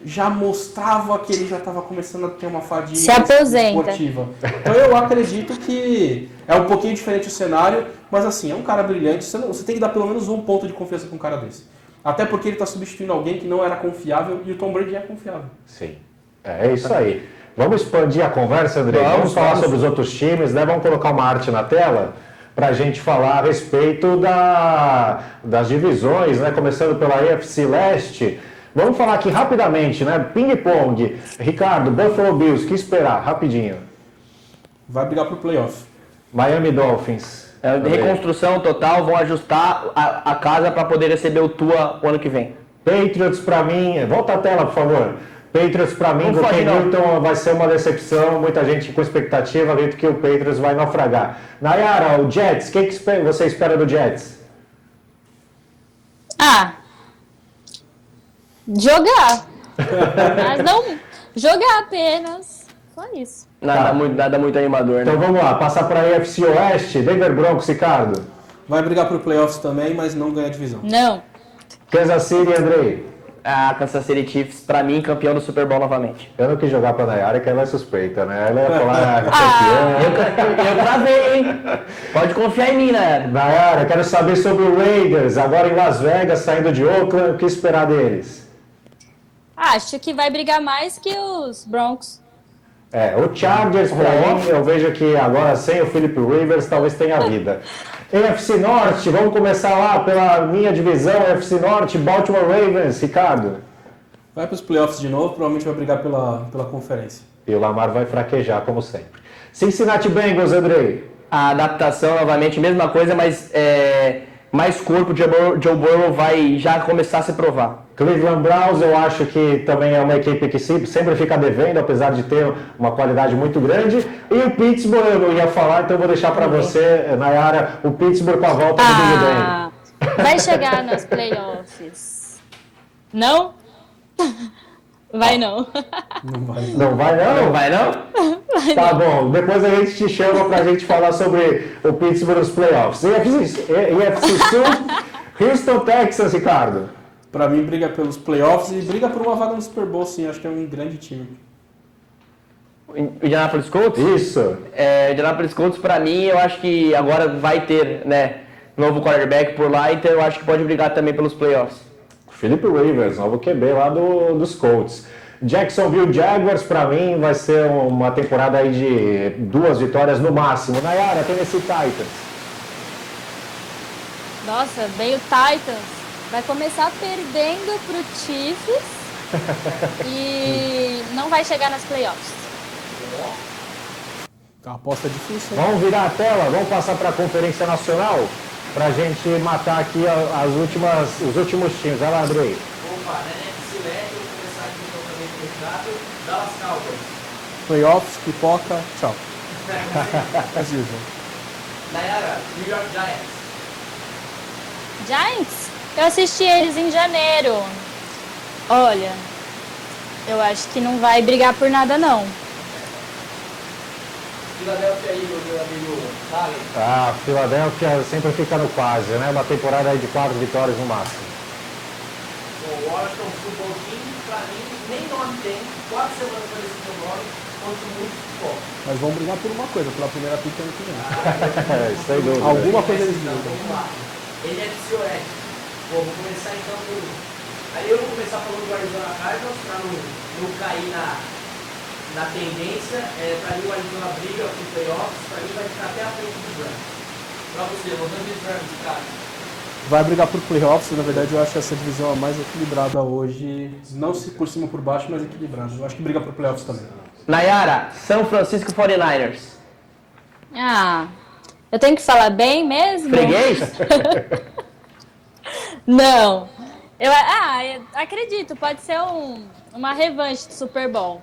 já mostrava que ele já estava começando a ter uma fadiga esportiva. Então eu acredito que é um pouquinho diferente o cenário, mas assim, é um cara brilhante, você tem que dar pelo menos um ponto de confiança com um cara desse. Até porque ele está substituindo alguém que não era confiável e o Tom Brady é confiável. Sim, é isso aí. Vamos expandir a conversa, André? Vamos falar sobre os outros times, né? Vamos colocar uma arte na tela para a gente falar a respeito das divisões, né? Começando pela AFC Leste. Vamos falar aqui rapidamente, né? Ping-pong. Ricardo, Buffalo Bills, o que esperar? Rapidinho. Vai brigar pro playoff. Miami Dolphins. Reconstrução total, vão ajustar a casa para poder receber o Tua o ano que vem. Patriots para mim, volta a tela, por favor. Patriots para mim, do Ken Newton vai ser uma decepção, muita gente com expectativa, acredito que o Patriots vai naufragar. Nayara, o Jets, o que você espera do Jets? Jogar. Mas não jogar apenas. Só isso. Nada muito animador, né? Então vamos lá, passar para a AFC Oeste, Denver Broncos, Ricardo. Vai brigar pro playoffs também, mas não ganha a divisão. Não. Kansas City, Andrei. Kansas City Chiefs, pra mim, campeão do Super Bowl novamente. Eu não quis jogar pra Nayara, que ela é suspeita, né? Ela ia falar campeão. Eu travei, hein? Pode confiar em mim, né? Nayara, quero saber sobre o Raiders, agora em Las Vegas, saindo de Oakland, o que esperar deles? Acho que vai brigar mais que os Broncos. O Chargers, para mim, eu vejo que agora sem o Philip Rivers talvez tenha vida. NFC Norte, vamos começar lá pela minha divisão, NFC Norte, Baltimore Ravens, Ricardo. Vai para os playoffs de novo, provavelmente vai brigar pela conferência. E o Lamar vai fraquejar, como sempre. Cincinnati Bengals, Andrei. A adaptação, novamente, mesma coisa, mas mais corpo, Joe Burrow vai já começar a se provar. Cleveland Browns, eu acho que também é uma equipe que sempre fica devendo, apesar de ter uma qualidade muito grande. E o Pittsburgh, eu não ia falar, então eu vou deixar para você, Nayara, o Pittsburgh com a volta do Big Ben. Vai chegar nos playoffs. Não? Vai não. Não vai não? Não vai não? Tá bom, depois a gente te chama pra gente falar sobre o Pittsburgh nos playoffs. EFC Sul, Houston, Texas, Ricardo. Para mim, briga pelos playoffs e briga por uma vaga no Super Bowl, sim. Acho que é um grande time. Indianapolis Colts? Isso. Indianapolis Colts, para mim, eu acho que agora vai ter, novo quarterback por lá, então eu acho que pode brigar também pelos playoffs. Philip Rivers, novo QB lá dos Colts. Jacksonville Jaguars, para mim, vai ser uma temporada aí de 2 vitórias no máximo. Nayara, Tennessee Titans. Nossa, veio o Titans. Vai começar perdendo pro Chiefs e não vai chegar nas playoffs. A aposta é difícil, né? Vamos virar a tela, vamos passar para a Conferência Nacional para a gente matar aqui os últimos times. Vai lá, Andrei. Opa, na NFC Leste, eu vou começar aqui então também com o Chato, Dallas Cowboys. Playoffs, pipoca, tchau. As usual. Nayara, New York Giants. Giants? Eu assisti eles em janeiro. Olha, eu acho que não vai brigar por nada, não. Philadelphia Eagles, meu amigo Halley. Philadelphia sempre fica no quase, né? Uma temporada aí de 4 vitórias no máximo. O Washington Football Team, pra mim, nem nome tem. 4 semanas para decidir o nome, contra muito futebol. Mas vão brigar por uma coisa, pela primeira pick ano que vem. Sem dúvida. Alguma coisa eles Então, brigam. vamos lá. NFC Oeste. Vou começar então por... Aí eu vou começar falando do Arizona Cardinals, para não cair na tendência. Para mim o Arizona briga com os playoffs, para mim vai ficar até a frente dos Rams. Para você, Los Angeles Rams, cara. Vai brigar por playoffs, na verdade eu acho essa divisão a mais equilibrada hoje. Não se por cima ou por baixo, mas equilibrada. Eu acho que briga por playoffs também. Nayara, São Francisco 49ers. Eu tenho que falar bem mesmo? Freguês? Não. Eu acredito, pode ser uma revanche do Super Bowl.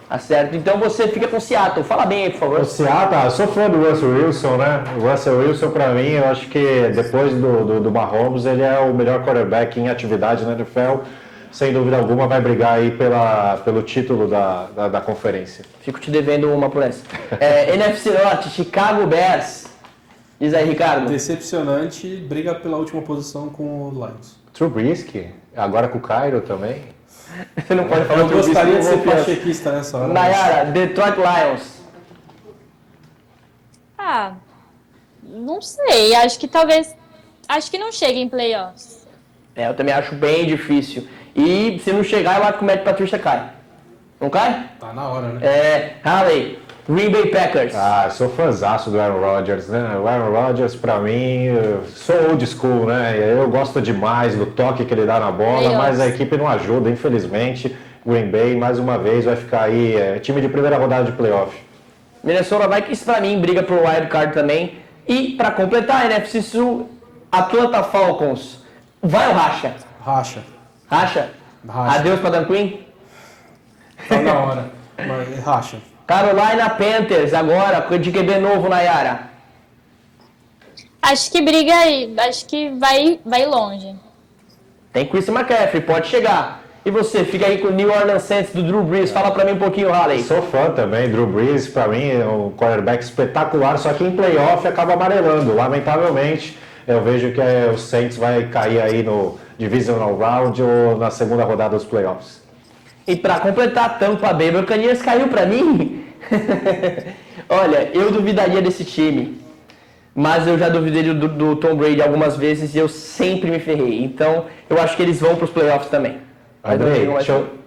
Tá certo, então você fica com o Seattle. Fala bem aí, por favor. O Seattle, eu sou fã do Russell Wilson, né? O Russell Wilson, pra mim, eu acho que depois do Mahomes, ele é o melhor quarterback em atividade na NFL. Sem dúvida alguma, vai brigar aí pelo título da conferência. Fico te devendo uma por essa. NFC Norte, Chicago Bears. Diz aí, Ricardo. Decepcionante, briga pela última posição com o Lions. Trubisky, agora com o Cairo também. Você não pode falar Eu gostaria de ser confiança. pachequista nessa hora. Nayara, Detroit Lions. Não sei, acho que não chega em playoffs. Eu também acho bem difícil. E se não chegar, eu acho que o Matt Patricia cai. Não cai? Tá na hora, né? Halley, Green Bay Packers. Eu sou fãzaço do Aaron Rodgers, né? O Aaron Rodgers, pra mim, sou old school, né? Eu gosto demais do toque que ele dá na bola, mas a equipe não ajuda, infelizmente. Green Bay, mais uma vez, vai ficar aí, time de primeira rodada de playoff. Minnesota Vikings, pra mim, briga pro wild card também. E pra completar, a NFC Sul, Atlanta Falcons. Vai ou racha? Racha. Racha? Adeus pra Dan Quinn? Tá na hora. Mas racha. Carolina Panthers, agora, de QB novo, Nayara. Acho que briga aí, acho que vai longe. Tem Christian McCaffrey, pode chegar. E você, fica aí com o New Orleans Saints do Drew Brees. Fala pra mim um pouquinho, Halley. Sou fã também, Drew Brees, pra mim é um quarterback espetacular, só que em playoff acaba amarelando, lamentavelmente. Eu vejo que o Saints vai cair aí no Divisional Round ou na segunda rodada dos playoffs. E pra completar, Tampa Bay Buccaneers caiu pra mim? Olha, eu duvidaria desse time. Mas eu já duvidei do Tom Brady algumas vezes e eu sempre me ferrei. Então, eu acho que eles vão pros playoffs também. Andrei,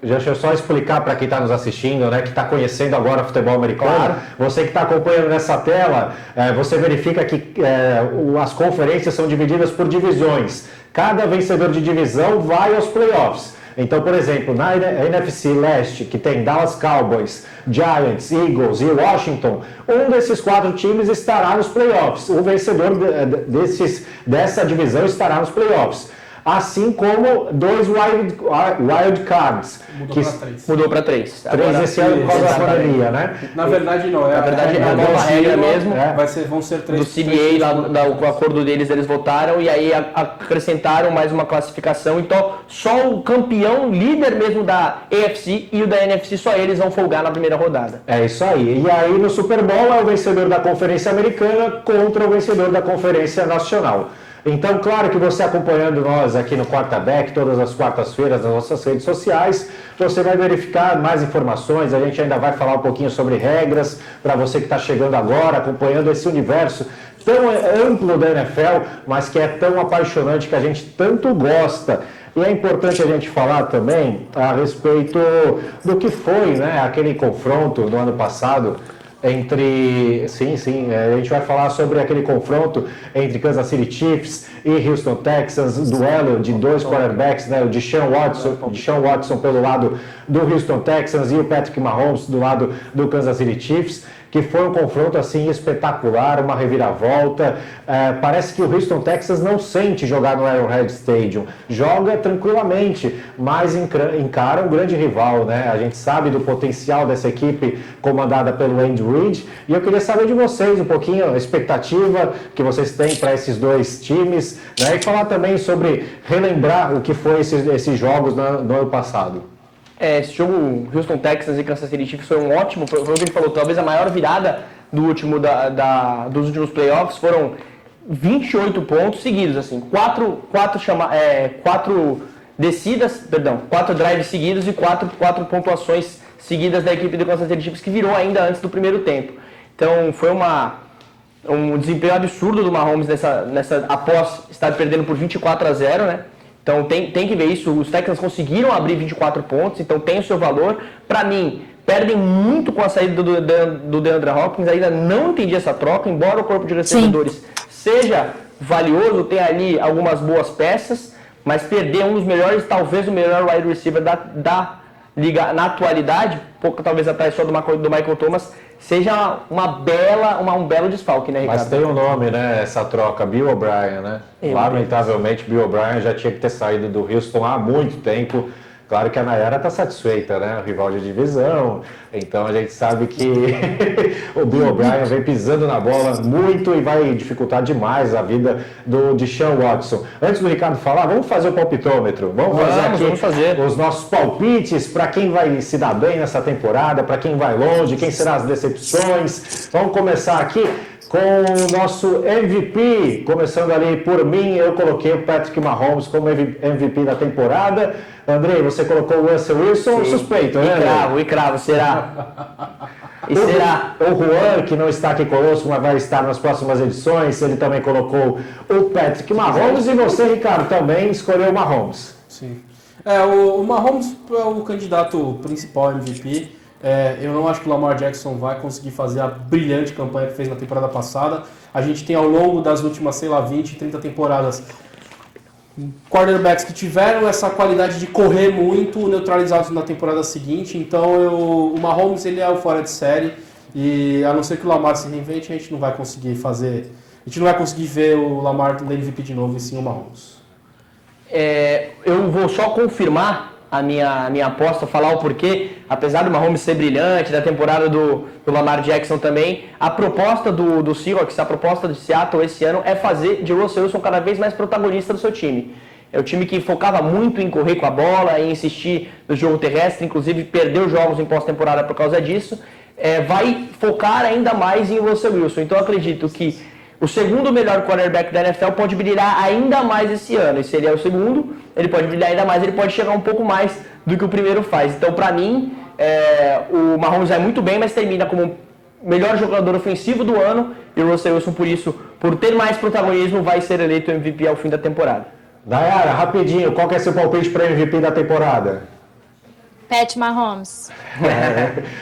deixa eu só explicar para quem está nos assistindo, né, que está conhecendo agora futebol americano. Claro. Você que está acompanhando nessa tela, você verifica que as conferências são divididas por divisões. Cada vencedor de divisão vai aos playoffs. Então, por exemplo, na NFC Leste, que tem Dallas Cowboys, Giants, Eagles e Washington, um desses 4 times estará nos playoffs. O vencedor dessa divisão estará nos playoffs. Assim como 2 wild cards. Mudou para 3. 3 esse ano por causa da pandemia, né? Na verdade, não. Na verdade, é a nova regra mesmo. Vão ser 3. Do CBA, o acordo deles, eles votaram e aí acrescentaram mais uma classificação. Então, só o campeão, líder mesmo da AFC e o da NFC, só eles vão folgar na primeira rodada. É isso aí. E aí, no Super Bowl, é o vencedor da Conferência Americana contra o vencedor da Conferência Nacional. Então, claro que você acompanhando nós aqui no Quarterback, todas as quartas-feiras nas nossas redes sociais, você vai verificar mais informações, a gente ainda vai falar um pouquinho sobre regras, para você que está chegando agora, acompanhando esse universo tão amplo da NFL, mas que é tão apaixonante, que a gente tanto gosta. E é importante a gente falar também a respeito do que foi, né, aquele confronto no ano passado, a gente vai falar sobre aquele confronto entre Kansas City Chiefs e Houston Texans, duelo de 2 quarterbacks, né, o Deshaun Watson pelo lado do Houston Texans e o Patrick Mahomes do lado do Kansas City Chiefs, que foi um confronto assim espetacular, uma reviravolta. Parece que o Houston Texans não sente jogar no Arrowhead Stadium, joga tranquilamente, mas encara um grande rival, né? A gente sabe do potencial dessa equipe comandada pelo Andy Reid, e eu queria saber de vocês um pouquinho a expectativa que vocês têm para esses 2 times, né? E falar também sobre relembrar o que foi esses jogos no ano passado. Esse jogo Houston Texans e Kansas City Chiefs foi um ótimo, foi o que ele falou, talvez a maior virada dos últimos playoffs. Foram 28 pontos seguidos, assim, 4 drives seguidos e 4 pontuações seguidas da equipe do Kansas City Chiefs, que virou ainda antes do primeiro tempo. Então foi um desempenho absurdo do Mahomes após estar perdendo por 24-0, né? Então tem que ver isso. Os Texans conseguiram abrir 24 pontos, então tem o seu valor. Para mim, perdem muito com a saída do DeAndre Hopkins. Ainda não entendi essa troca, embora o corpo de recebedores seja valioso, tem ali algumas boas peças, mas perder um dos melhores, talvez o melhor wide receiver da liga na atualidade, pouco talvez atrás só do Michael Thomas, seja um belo desfalque, né, Ricardo? Mas tem um nome, né, essa troca, Bill O'Brien, né? Lamentavelmente, Bill O'Brien já tinha que ter saído do Houston há muito tempo. Claro que a Nayara está satisfeita, né? O rival de divisão. Então a gente sabe que o Bill O'Brien vem pisando na bola muito e vai dificultar demais a vida do Deshaun Watson. Antes do Ricardo falar, vamos fazer o palpitômetro. Vamos fazer os nossos palpites para quem vai se dar bem nessa temporada, para quem vai longe, quem serão as decepções. Vamos começar aqui com o nosso MVP, começando ali por mim, eu coloquei o Patrick Mahomes como MVP da temporada. Andrei, você colocou o Russell Wilson, suspeito, né? E cravo, será? Será? O Juan, que não está aqui conosco, mas vai estar nas próximas edições, ele também colocou o Patrick Mahomes, e você, Ricardo, também escolheu o Mahomes. Sim. O Mahomes é o candidato principal MVP. Eu não acho que o Lamar Jackson vai conseguir fazer a brilhante campanha que fez na temporada passada. A gente tem ao longo das últimas, 20, 30 temporadas, quarterbacks que tiveram essa qualidade de correr muito, neutralizados na temporada seguinte. Então o Mahomes, ele é o fora de série, e a não ser que o Lamar se reinvente, a gente não vai conseguir ver o Lamar no MVP de novo, e sim o Mahomes. Eu vou só confirmar a minha aposta, falar o porquê. Apesar do Mahomes ser brilhante, da temporada do Lamar Jackson também, a proposta do Seahawks, a proposta de Seattle esse ano é fazer de Russell Wilson cada vez mais protagonista do seu time. É o time que focava muito em correr com a bola, em insistir no jogo terrestre, inclusive perdeu jogos em pós-temporada por causa disso. Vai focar ainda mais em Russell Wilson. Então eu acredito que o segundo melhor quarterback da NFL pode brilhar ainda mais esse ano. E se ele é o segundo, ele pode brilhar ainda mais, ele pode chegar um pouco mais do que o primeiro faz. Então, para mim, o Mahomes vai muito bem, mas termina como melhor jogador ofensivo do ano. E o Russell Wilson, por ter mais protagonismo, vai ser eleito MVP ao fim da temporada. Nayara, rapidinho, qual que é seu palpite para MVP da temporada? Pat Mahomes.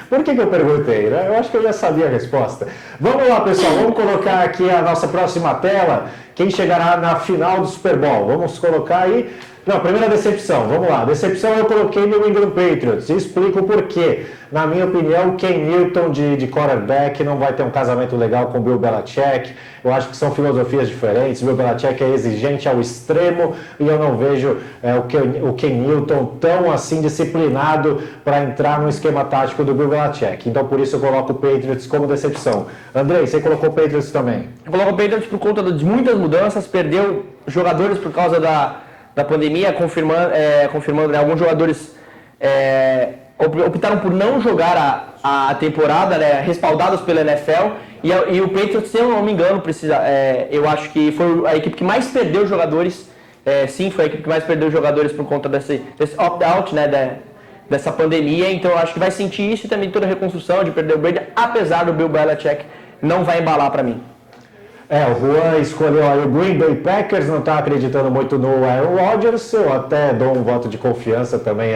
Por que eu perguntei, né? Eu acho que eu já sabia a resposta. Vamos lá, pessoal, vamos colocar aqui a nossa próxima tela. Quem chegará na final do Super Bowl? Vamos colocar aí. Não, primeira decepção, vamos lá. Decepção eu coloquei no New England Patriots. E explico por quê. Na minha opinião, o Ken Newton de quarterback não vai ter um casamento legal com o Bill Belichick. Eu acho que são filosofias diferentes. O Bill Belichick é exigente ao extremo e eu não vejo o Ken Newton tão assim disciplinado para entrar no esquema tático do Bill Belichick. Então por isso eu coloco o Patriots como decepção. Andrei, você colocou o Patriots também? Eu coloco o Patriots por conta de muitas mudanças, perdeu jogadores por causa da pandemia, confirmando, né, alguns jogadores optaram por não jogar a temporada, né, respaldados pela NFL, e o Patriots, se eu não me engano, eu acho que foi a equipe que mais perdeu jogadores, foi a equipe que mais perdeu jogadores por conta desse opt-out, né, dessa pandemia, então eu acho que vai sentir isso e também toda a reconstrução de perder o Brady, apesar do Bill Belichick, não vai embalar para mim. O Juan escolheu aí o Green Bay Packers, não está acreditando muito no Aaron Rodgers. Eu até dou um voto de confiança também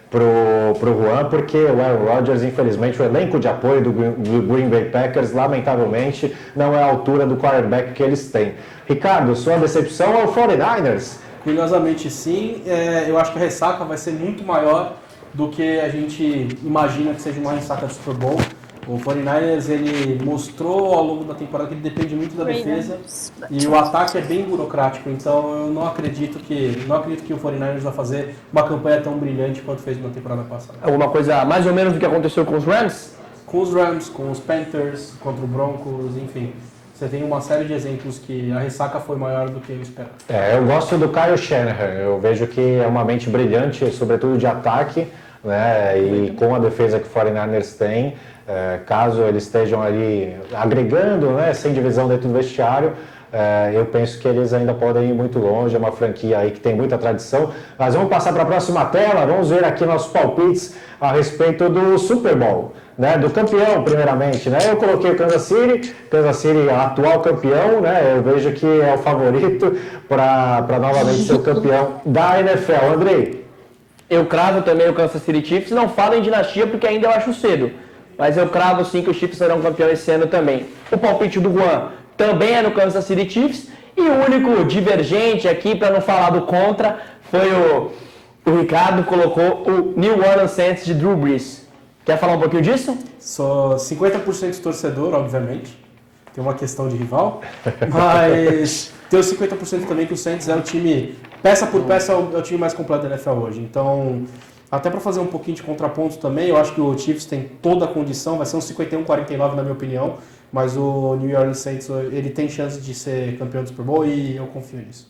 pro Juan, porque o Aaron Rodgers, infelizmente, o elenco de apoio do Green Bay Packers, lamentavelmente, não é a altura do quarterback que eles têm. Ricardo, sua decepção é o 49ers? Curiosamente, sim. Eu acho que a ressaca vai ser muito maior do que a gente imagina que seja uma ressaca do Super Bowl. O 49ers, ele mostrou ao longo da temporada que ele depende muito da defesa e o ataque é bem burocrático, então eu não acredito que o 49ers vai fazer uma campanha tão brilhante quanto fez na temporada passada. Alguma coisa mais ou menos do que aconteceu com os Rams? Com os Rams, com os Panthers, contra o Broncos, enfim. Você tem uma série de exemplos que a ressaca foi maior do que eu esperava. Eu gosto do Kyle Shanahan, eu vejo que é uma mente brilhante, sobretudo de ataque, né? E com a defesa que o 49ers tem, caso eles estejam ali agregando, né, sem divisão dentro do vestiário, eu penso que eles ainda podem ir muito longe, é uma franquia aí que tem muita tradição. Mas vamos passar para a próxima tela, vamos ver aqui nossos palpites a respeito do Super Bowl, né, do campeão primeiramente, né? Eu coloquei o Kansas City atual campeão, né? Eu vejo que é o favorito para novamente ser o campeão da NFL. Andrei? Eu cravo também o Kansas City Chiefs, não falo em dinastia porque ainda eu acho cedo, mas eu cravo sim que os Chiefs serão campeão esse ano também. O palpite do Juan também é no Kansas City Chiefs, e o único divergente aqui, para não falar do contra, foi o Ricardo, colocou o New Orleans Saints de Drew Brees. Quer falar um pouquinho disso? Sou 50% torcedor, obviamente, tem uma questão de rival, mas tem os 50% também que o Saints é o time, peça por peça, é o time mais completo da NFL hoje. Então, até para fazer um pouquinho de contraponto também, eu acho que o Chiefs tem toda a condição, vai ser um 51-49 na minha opinião, mas o New Orleans Saints, ele tem chance de ser campeão do Super Bowl e eu confio nisso.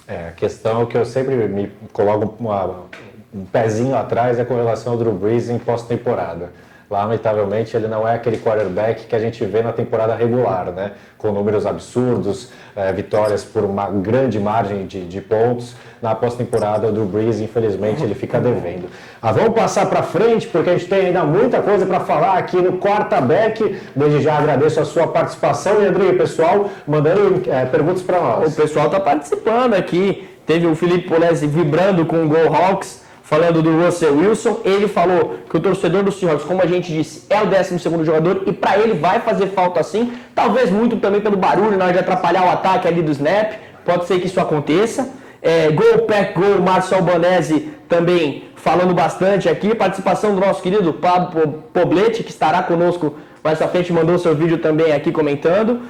A questão que eu sempre me coloco um pezinho atrás é com relação ao Drew Brees em pós-temporada. Lamentavelmente, ele não é aquele quarterback que a gente vê na temporada regular, né? Com números absurdos, vitórias por uma grande margem de pontos. Na pós-temporada, o Drew Brees, infelizmente, ele fica devendo. Vamos passar para frente, porque a gente tem ainda muita coisa para falar aqui no Quarterback. Desde já agradeço a sua participação. E, André, pessoal, mandando perguntas para nós. O pessoal está participando aqui. Teve o Felipe Polese vibrando com o Go Hawks, falando do Russell Wilson. Ele falou que o torcedor do Seahawks, como a gente disse, é o 12º jogador e para ele vai fazer falta sim, talvez muito também pelo barulho na hora de atrapalhar o ataque ali do snap, pode ser que isso aconteça. Go Pack Go, Márcio Albanese também falando bastante aqui, participação do nosso querido Pablo Poblete, que estará conosco mais à frente, mandou seu vídeo também aqui comentando.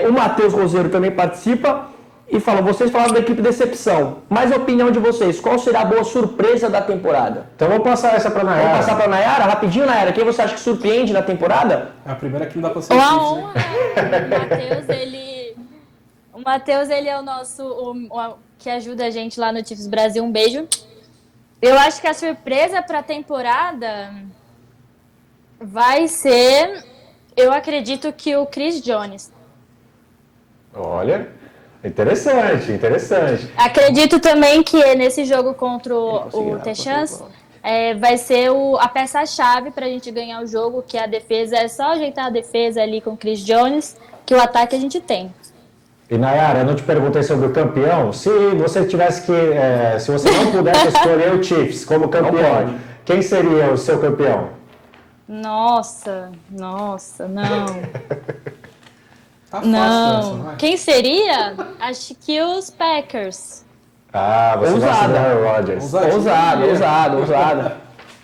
O Matheus Roseiro também participa e falou, vocês falaram da equipe decepção, mas a opinião de vocês, qual será a boa surpresa da temporada? Então vamos passar essa para Nayara. Vamos passar para Nayara? Rapidinho, Nayara, quem você acha que surpreende na temporada? É a primeira que não dá para ser Uma honra, o Matheus, ele é o nosso, que ajuda a gente lá no Chiefs Brasil, um beijo. Eu acho que a surpresa para a temporada vai ser, eu acredito que o Chris Jones. Olha... Interessante. Acredito também que nesse jogo contra o Texans vai ser a peça-chave para a gente ganhar o jogo, que a defesa é só ajeitar a defesa ali com o Chris Jones, que o ataque a gente tem. E Nayara, eu não te perguntei sobre o campeão. Se você tivesse que, se você não pudesse escolher o Chiefs como campeão, quem seria o seu campeão? Nossa, não. Tá fácil Não. essa, não é? Quem seria? Acho que os Packers. Ah, você gosta do Aaron Rodgers. Ousada.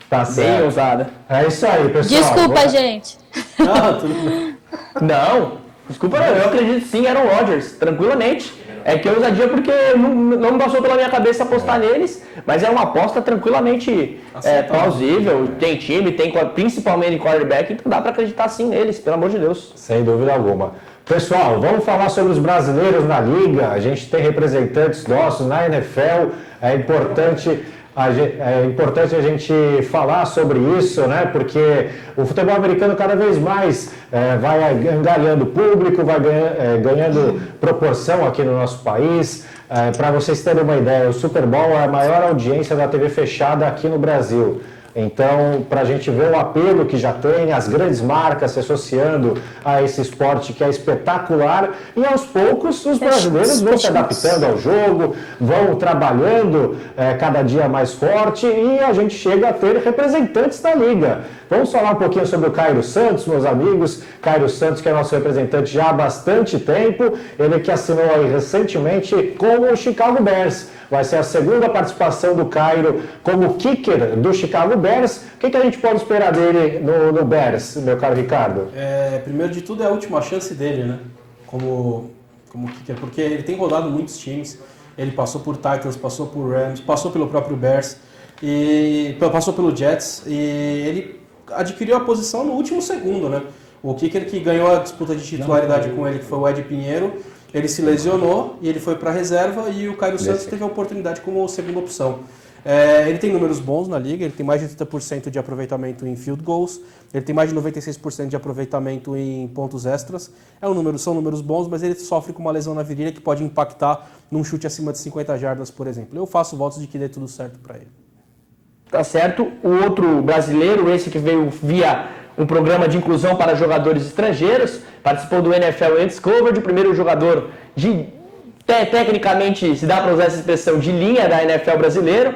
Tá Bem certo. ousada. É isso aí, pessoal. Desculpa, gente. Não, tudo bem. Não, desculpa não, eu acredito sim, Aaron Rodgers, tranquilamente. É que ousadia porque não passou pela minha cabeça apostar neles, mas é uma aposta tranquilamente plausível. Tem time, tem principalmente quarterback, então dá pra acreditar sim neles, pelo amor de Deus. Sem dúvida alguma. Pessoal, vamos falar sobre os brasileiros na Liga. A gente tem representantes nossos na NFL. É importante a gente falar sobre isso, né? Porque o futebol americano cada vez mais vai angariando público, vai ganhando proporção aqui no nosso país. Para vocês terem uma ideia, o Super Bowl é a maior audiência da TV fechada aqui no Brasil. Então, para a gente ver o apelo que já tem, as grandes marcas se associando a esse esporte que é espetacular, e aos poucos os brasileiros vão se adaptando ao jogo, vão trabalhando cada dia mais forte e a gente chega a ter representantes da Liga. Vamos falar um pouquinho sobre o Cairo Santos, meus amigos. Cairo Santos, que é nosso representante já há bastante tempo, ele que assinou aí recentemente com o Chicago Bears. Vai ser a segunda participação do Cairo como kicker do Chicago Bears. O que a gente pode esperar dele no Bears, meu caro Ricardo? Primeiro de tudo é a última chance dele, né? Como kicker, porque ele tem rodado muitos times. Ele passou por Titans, passou por Rams, passou pelo próprio Bears, e passou pelo Jets, e ele adquiriu a posição no último segundo, né? O kicker que ganhou a disputa de titularidade com ele, que foi o Ed Pinheiro, ele se lesionou e ele foi para a reserva, e o Cairo Santos teve a oportunidade como segunda opção. Ele tem números bons na liga, ele tem mais de 80% de aproveitamento em field goals, ele tem mais de 96% de aproveitamento em pontos extras. São números bons, mas ele sofre com uma lesão na virilha que pode impactar num chute acima de 50 jardas, por exemplo. Eu faço votos de que dê tudo certo para ele. Tá certo. O outro brasileiro, esse que veio via um programa de inclusão para jogadores estrangeiros, participou do NFL Undiscovered, o primeiro jogador tecnicamente, se dá para usar essa expressão, de linha da NFL brasileiro,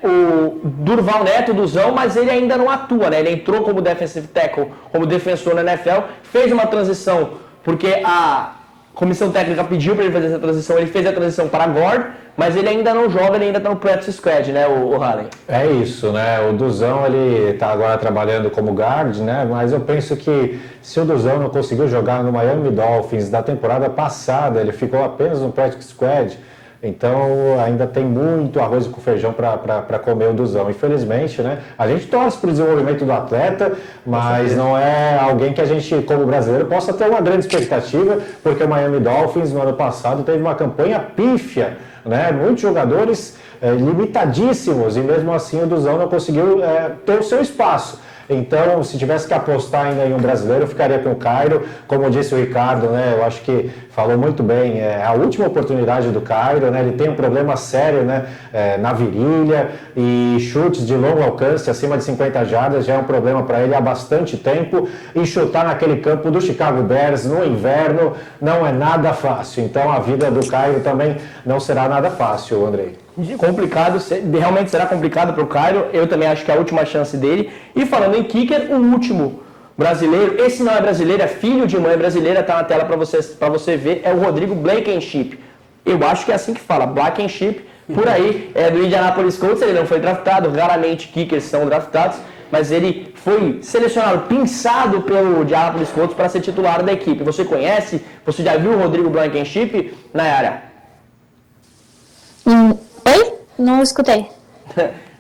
o Durval Neto, Duzão, mas ele ainda não atua, né? Ele entrou como defensive tackle, como defensor na NFL, fez uma transição, porque a comissão técnica pediu para ele fazer essa transição, ele fez a transição para guard, mas ele ainda não joga, ele ainda está no practice squad, né, o Hallen? É isso, né? O Duzão, ele está agora trabalhando como guard, né? Mas eu penso que se o Duzão não conseguiu jogar no Miami Dolphins da temporada passada, ele ficou apenas no practice squad, então ainda tem muito arroz com feijão para comer o Duzão. Infelizmente, né? A gente torce para o desenvolvimento do atleta, mas não é alguém que a gente, como brasileiro, possa ter uma grande expectativa, porque o Miami Dolphins, no ano passado, teve uma campanha pífia, né? Muitos jogadores limitadíssimos, e mesmo assim o Duzão não conseguiu ter o seu espaço. Então, se tivesse que apostar ainda em um brasileiro, eu ficaria com o Cairo. Como disse o Ricardo, né, eu acho que falou muito bem, é a última oportunidade do Cairo, né, ele tem um problema sério, né, na virilha, e chutes de longo alcance, acima de 50 jardas, já é um problema para ele há bastante tempo, e chutar naquele campo do Chicago Bears no inverno não é nada fácil. Então, a vida do Cairo também não será nada fácil, Andrei. Complicado, realmente será complicado para o Cairo. Eu também acho que é a última chance dele. E falando em kicker, o último brasileiro, esse não é brasileiro, é filho de mãe brasileira, tá na tela para você ver, é o Rodrigo Blankenship. Eu acho que é assim que fala, Blankenship, por aí, é do Indianapolis Colts. Ele não foi draftado, raramente kickers são draftados, mas ele foi selecionado, pinçado pelo Indianapolis Colts para ser titular da equipe. Você conhece? Você já viu o Rodrigo Blankenship, Nayara? Oi? Não escutei.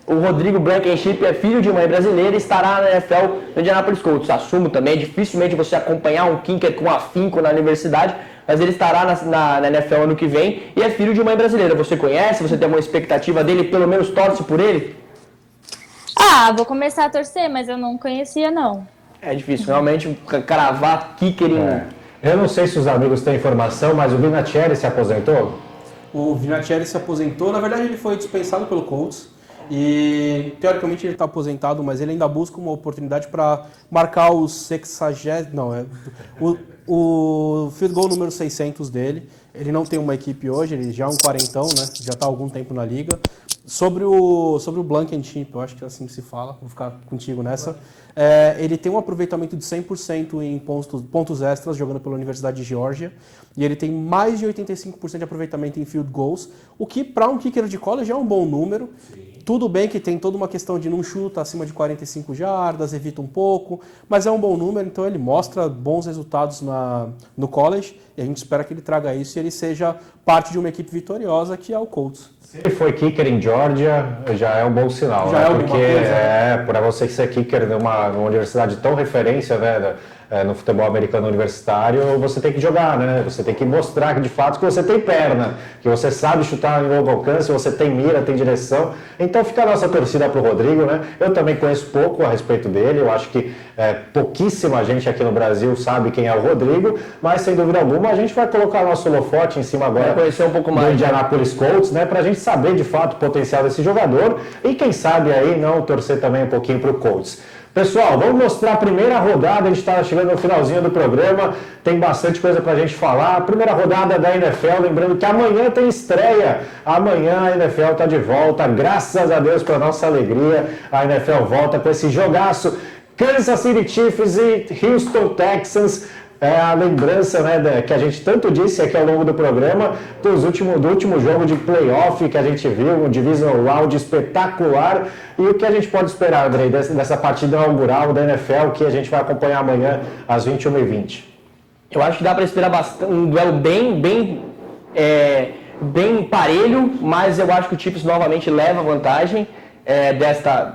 O Rodrigo Blankenship é filho de mãe brasileira e estará na NFL no Indianapolis Colts. Assumo também, dificilmente você acompanhar um kicker com afinco na universidade, mas ele estará na NFL ano que vem e é filho de mãe brasileira. Você conhece? Você tem alguma expectativa dele? Pelo menos torce por ele? Vou começar a torcer, mas eu não conhecia, não. É difícil, realmente, cravar kicker em... Eu não sei se os amigos têm informação, mas o Vinatieri se aposentou? O Vinatieri se aposentou, na verdade ele foi dispensado pelo Colts. E, teoricamente, ele está aposentado, mas ele ainda busca uma oportunidade para marcar o 60... Não, o field goal número 600 dele. Ele não tem uma equipe hoje, ele já é um quarentão, né? Já está há algum tempo na liga. Sobre o Blankenship, eu acho que é assim que se fala, vou ficar contigo nessa. Ele tem um aproveitamento de 100% em pontos extras, jogando pela Universidade de Geórgia, e ele tem mais de 85% de aproveitamento em field goals, o que para um kicker de college é um bom número. Tudo bem que tem toda uma questão de não chuta acima de 45 jardas, evita um pouco, mas é um bom número, então ele mostra bons resultados no college, e a gente espera que ele traga isso e ele seja parte de uma equipe vitoriosa, que é o Colts. Se ele foi kicker em Georgia, já é um bom sinal, já né? É porque coisa, para você ser kicker numa universidade tão referência, né, no futebol americano universitário, você tem que jogar, né? Você tem que mostrar que de fato que você tem perna, que você sabe chutar em longo alcance, você tem mira, tem direção. Então fica a nossa torcida para o Rodrigo, né? Eu também conheço pouco a respeito dele, eu acho que pouquíssima gente aqui no Brasil sabe quem é o Rodrigo, mas sem dúvida alguma a gente vai colocar nosso holofote em cima agora conhecer um pouco mais do Indianapolis Colts, né? Para a gente saber de fato o potencial desse jogador e quem sabe aí não torcer também um pouquinho para o Colts. Pessoal, vamos mostrar a primeira rodada, a gente está chegando no finalzinho do programa, tem bastante coisa para a gente falar. A primeira rodada da NFL, lembrando que amanhã tem estreia, amanhã a NFL está de volta, graças a Deus, para nossa alegria, a NFL volta com esse jogaço, Kansas City Chiefs e Houston Texans. A lembrança, né, que a gente tanto disse aqui ao longo do programa, do último jogo de playoff que a gente viu, um divisional round espetacular. E o que a gente pode esperar, Andrei, dessa partida inaugural da NFL que a gente vai acompanhar amanhã às 21h20? Eu acho que dá para esperar um duelo bem parelho, mas eu acho que o Chiefs novamente leva vantagem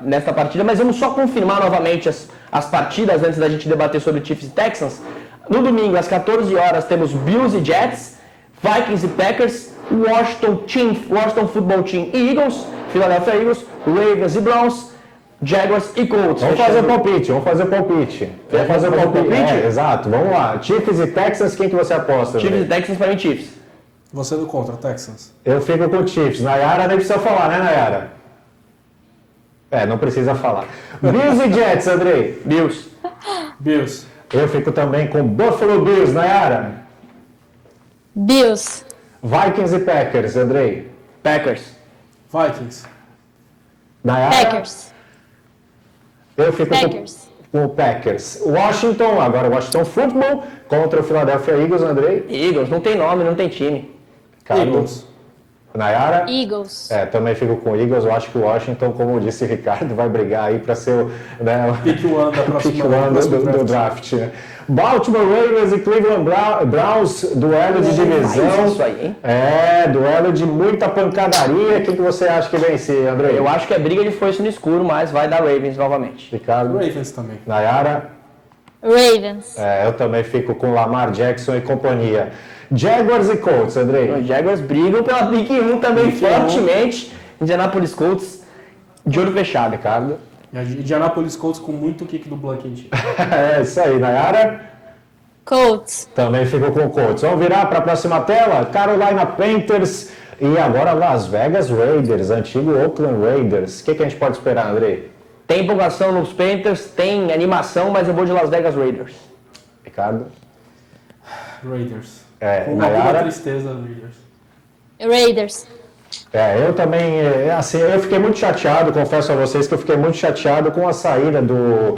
nesta partida. Mas vamos só confirmar novamente as partidas antes da gente debater sobre Chiefs e Texans. No domingo, às 14 horas, temos Bills e Jets, Vikings e Packers, Washington Football Team e Eagles, Philadelphia Eagles, Ravens e Browns, Jaguars e Colts. Vamos fazer o palpite. Exato, vamos lá. Chiefs e Texans, quem que você aposta? Chiefs e Texans, para mim, Chiefs. Você do contra, Texans? Eu fico com o Chiefs. Nayara nem precisa falar, né, Nayara? Não precisa falar. Bills e Jets, Andrei? Bills. Eu fico também com Buffalo Bills, Nayara? Bills. Vikings e Packers, Andrei? Packers. Vikings. Nayara? Packers. Eu fico Packers. com o Packers. Washington Football contra o Philadelphia Eagles, Andrei? Eagles, não tem nome, não tem time. Eagles. Nayara? Eagles. Também fico com o Eagles. Eu acho que o Washington, como disse o Ricardo, vai brigar aí para ser o pick one da próxima do draft. Né? Baltimore Ravens e Cleveland Browns, duelo de divisão. Isso aí, hein? Duelo de muita pancadaria. Quem que você acha que vence, André? Eu acho que é briga de foice no escuro, mas vai dar Ravens novamente. Ricardo? Ravens também. Nayara? Ravens. Eu também fico com Lamar Jackson e companhia. Jaguars e Colts, Andrei? Os Jaguars brigam pela pick 1 também fortemente. Indianapolis Colts, de olho fechado. Ricardo? Indianapolis Colts com muito kick do Blankenship. Isso aí, Nayara? Colts. Também fico com o Colts. Vamos virar para a próxima tela? Carolina Panthers e agora Las Vegas Raiders, antigo Oakland Raiders. O que a gente pode esperar, Andrei? Tem empolgação nos Panthers, tem animação, mas eu vou de Las Vegas Raiders. Ricardo? Raiders. Com alguma tristeza, Raiders. Raiders. Eu também, assim, eu fiquei muito chateado, confesso a vocês que eu fiquei muito chateado com a saída do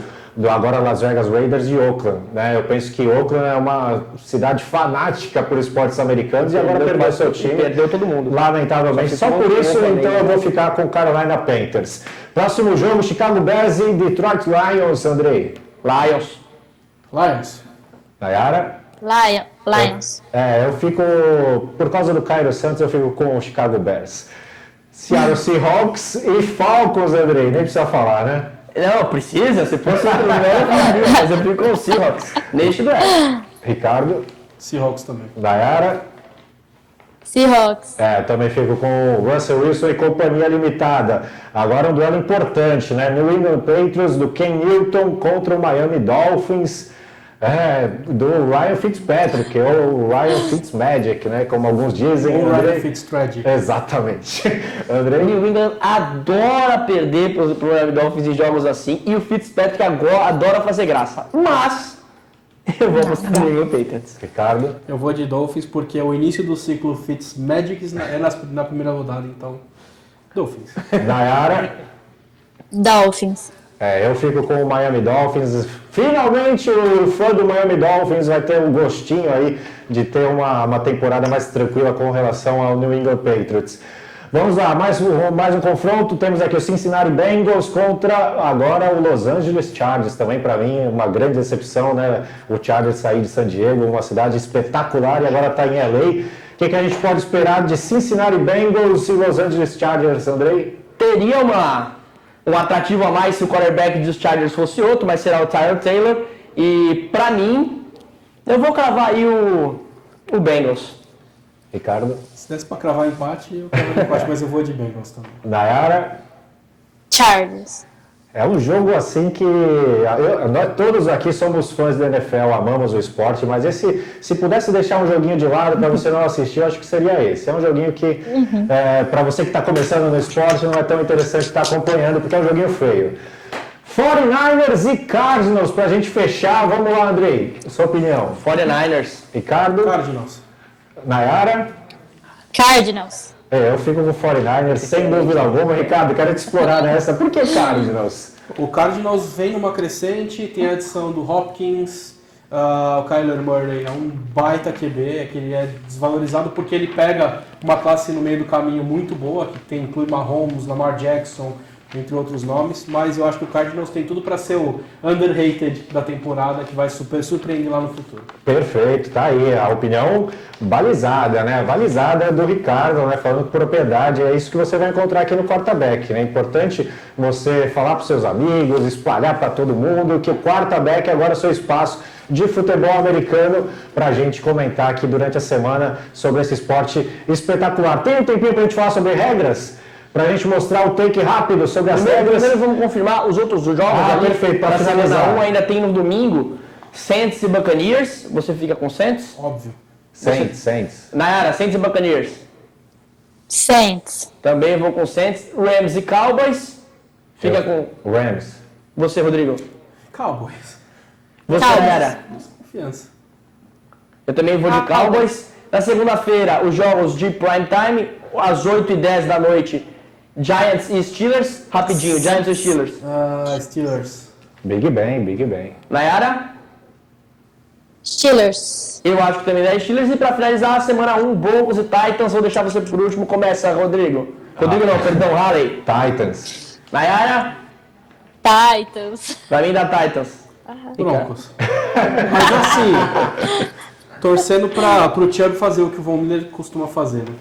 agora Las Vegas Raiders de Oakland, né? Eu penso que Oakland é uma cidade fanática por esportes americanos e agora perdeu seu time. Perdeu todo mundo. Lamentavelmente. Só por isso, então, eu vou ficar com Carolina Panthers. Próximo jogo, Chicago Bears e Detroit Lions, Andrei. Lions. Nayara? Lions. Eu fico, por causa do Cairo Santos, eu fico com o Chicago Bears. Seattle Seahawks e Falcons, Andrei, nem precisa falar, né? Não, precisa, se fosse o primeiro, mas eu fico com o Seahawks, neste duelo. Ricardo? Seahawks também. Nayara? Seahawks. Também fico com o Russell Wilson e companhia limitada. Agora um duelo importante, né? New England Patriots do Ken Newton contra o Miami Dolphins. Do Ryan Fitzpatrick, ou Ryan Fitzmagic, né? Como alguns dizem. Ou Ryan Fitztragic. Exatamente. O Andrei? New England adora perder pro Miami Dolphins em jogos assim, e o Fitzpatrick agora adora fazer graça. Mas eu vou apostar no New England Patriots. Ricardo? Eu vou de Dolphins porque é o início do ciclo Fitzmagic na primeira rodada, então Dolphins. Nayara? Dolphins. Eu fico com o Miami Dolphins. Finalmente o fã do Miami Dolphins vai ter um gostinho aí de ter uma temporada mais tranquila com relação ao New England Patriots. Vamos lá, mais um confronto. Temos aqui o Cincinnati Bengals contra agora o Los Angeles Chargers. Também para mim uma grande decepção, né? O Chargers sair de San Diego, uma cidade espetacular, e agora está em LA. O que a gente pode esperar de Cincinnati Bengals e Los Angeles Chargers, Andrei? Teria um atrativo a mais se o quarterback dos Chargers fosse outro, mas será o Tyrod Taylor. E pra mim, eu vou cravar aí o Bengals. Ricardo? Se desse pra cravar empate, eu cravo empate, mas eu vou de Bengals também. Nayara? Chargers. É um jogo assim que nós todos aqui somos fãs da NFL, amamos o esporte, mas se pudesse deixar um joguinho de lado para você não assistir, eu acho que seria esse. É um joguinho que, para você que está começando no esporte, não é tão interessante estar acompanhando, porque é um joguinho feio. 49ers e Cardinals, para a gente fechar. Vamos lá, Andrei, sua opinião. 49ers. Ricardo? Cardinals. Nayara? Cardinals. Eu fico com o 49ers, sem dúvida alguma. Ricardo, quero te explorar nessa. Por que Cardinals? O Cardinals vem numa crescente, tem a adição do Hopkins, o Kyler Murray é um baita QB, é que ele é desvalorizado porque ele pega uma classe no meio do caminho muito boa, que inclui Mahomes, Lamar Jackson, entre outros nomes, mas eu acho que o Cardinals tem tudo para ser o underrated da temporada, que vai surpreender lá no futuro. Perfeito, tá aí a opinião balizada, né? Balizada do Ricardo, né? Falando com propriedade, é isso que você vai encontrar aqui no Quarterback, né? É importante você falar para os seus amigos, espalhar para todo mundo que o Quarterback agora é o seu espaço de futebol americano para a gente comentar aqui durante a semana sobre esse esporte espetacular. Tem um tempinho para a gente falar sobre regras? Para a gente mostrar o take rápido sobre as regras. Primeiro vamos confirmar os outros jogos. Perfeito, para semana finalizar. 1 ainda tem no domingo Saints e Buccaneers. Você fica com Saints? Óbvio. Saints. Nayara, Saints e Buccaneers. Saints. Também vou com Saints. Rams e Cowboys. Fica com Rams. você, Rodrigo. Cowboys. Você, Cowboys. Nayara. Confiança. Eu também vou de Cowboys. Na segunda-feira, os jogos de prime time, às 8h10 da noite, Giants e Steelers. Rapidinho, Giants e Steelers. Steelers. Big Ben. Nayara? Steelers. Eu acho que também é Steelers. E pra finalizar, a semana 1, Broncos e Titans. Vou deixar você por último. Começa, Rodrigo. Rodrigo não, perdão, Halley. Titans. Nayara? Titans. Pra mim dá Titans. Broncos. Mas assim, torcendo pro Chubb fazer o que o Von Miller costuma fazer, né?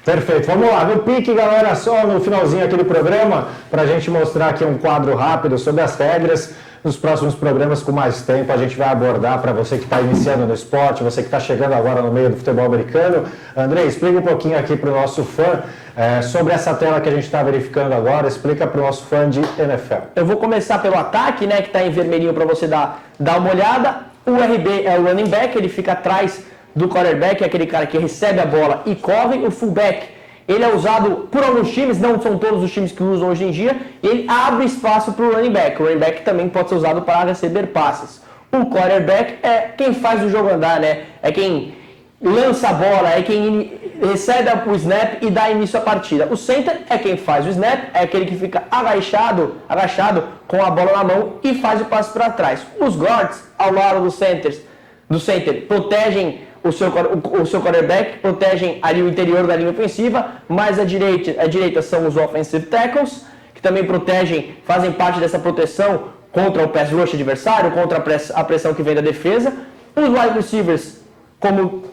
Perfeito, vamos lá, no pique, galera, só no finalzinho aqui do programa, para a gente mostrar aqui um quadro rápido sobre as regras. Nos próximos programas, com mais tempo, a gente vai abordar para você que está iniciando no esporte, você que está chegando agora no meio do futebol americano. André, explica um pouquinho aqui para o nosso fã sobre essa tela que a gente está verificando agora, explica para o nosso fã de NFL. Eu vou começar pelo ataque, né, que está em vermelhinho para você dar uma olhada. O RB é o running back, ele fica atrás do quarterback, é aquele cara que recebe a bola e corre. O fullback, ele é usado por alguns times, não são todos os times que usam hoje em dia, ele abre espaço para o running back. O running back também pode ser usado para receber passes. O quarterback é quem faz o jogo andar, né? É quem lança a bola, é quem recebe o snap e dá início à partida. O center é quem faz o snap, é aquele que fica agachado com a bola na mão e faz o passe para trás. Os guards, ao lado do center, protegem o seu quarterback, protegem ali o interior da linha ofensiva, mas a direita são os offensive tackles, que também fazem parte dessa proteção contra o pass rush adversário, contra a pressão que vem da defesa. Os wide receivers, como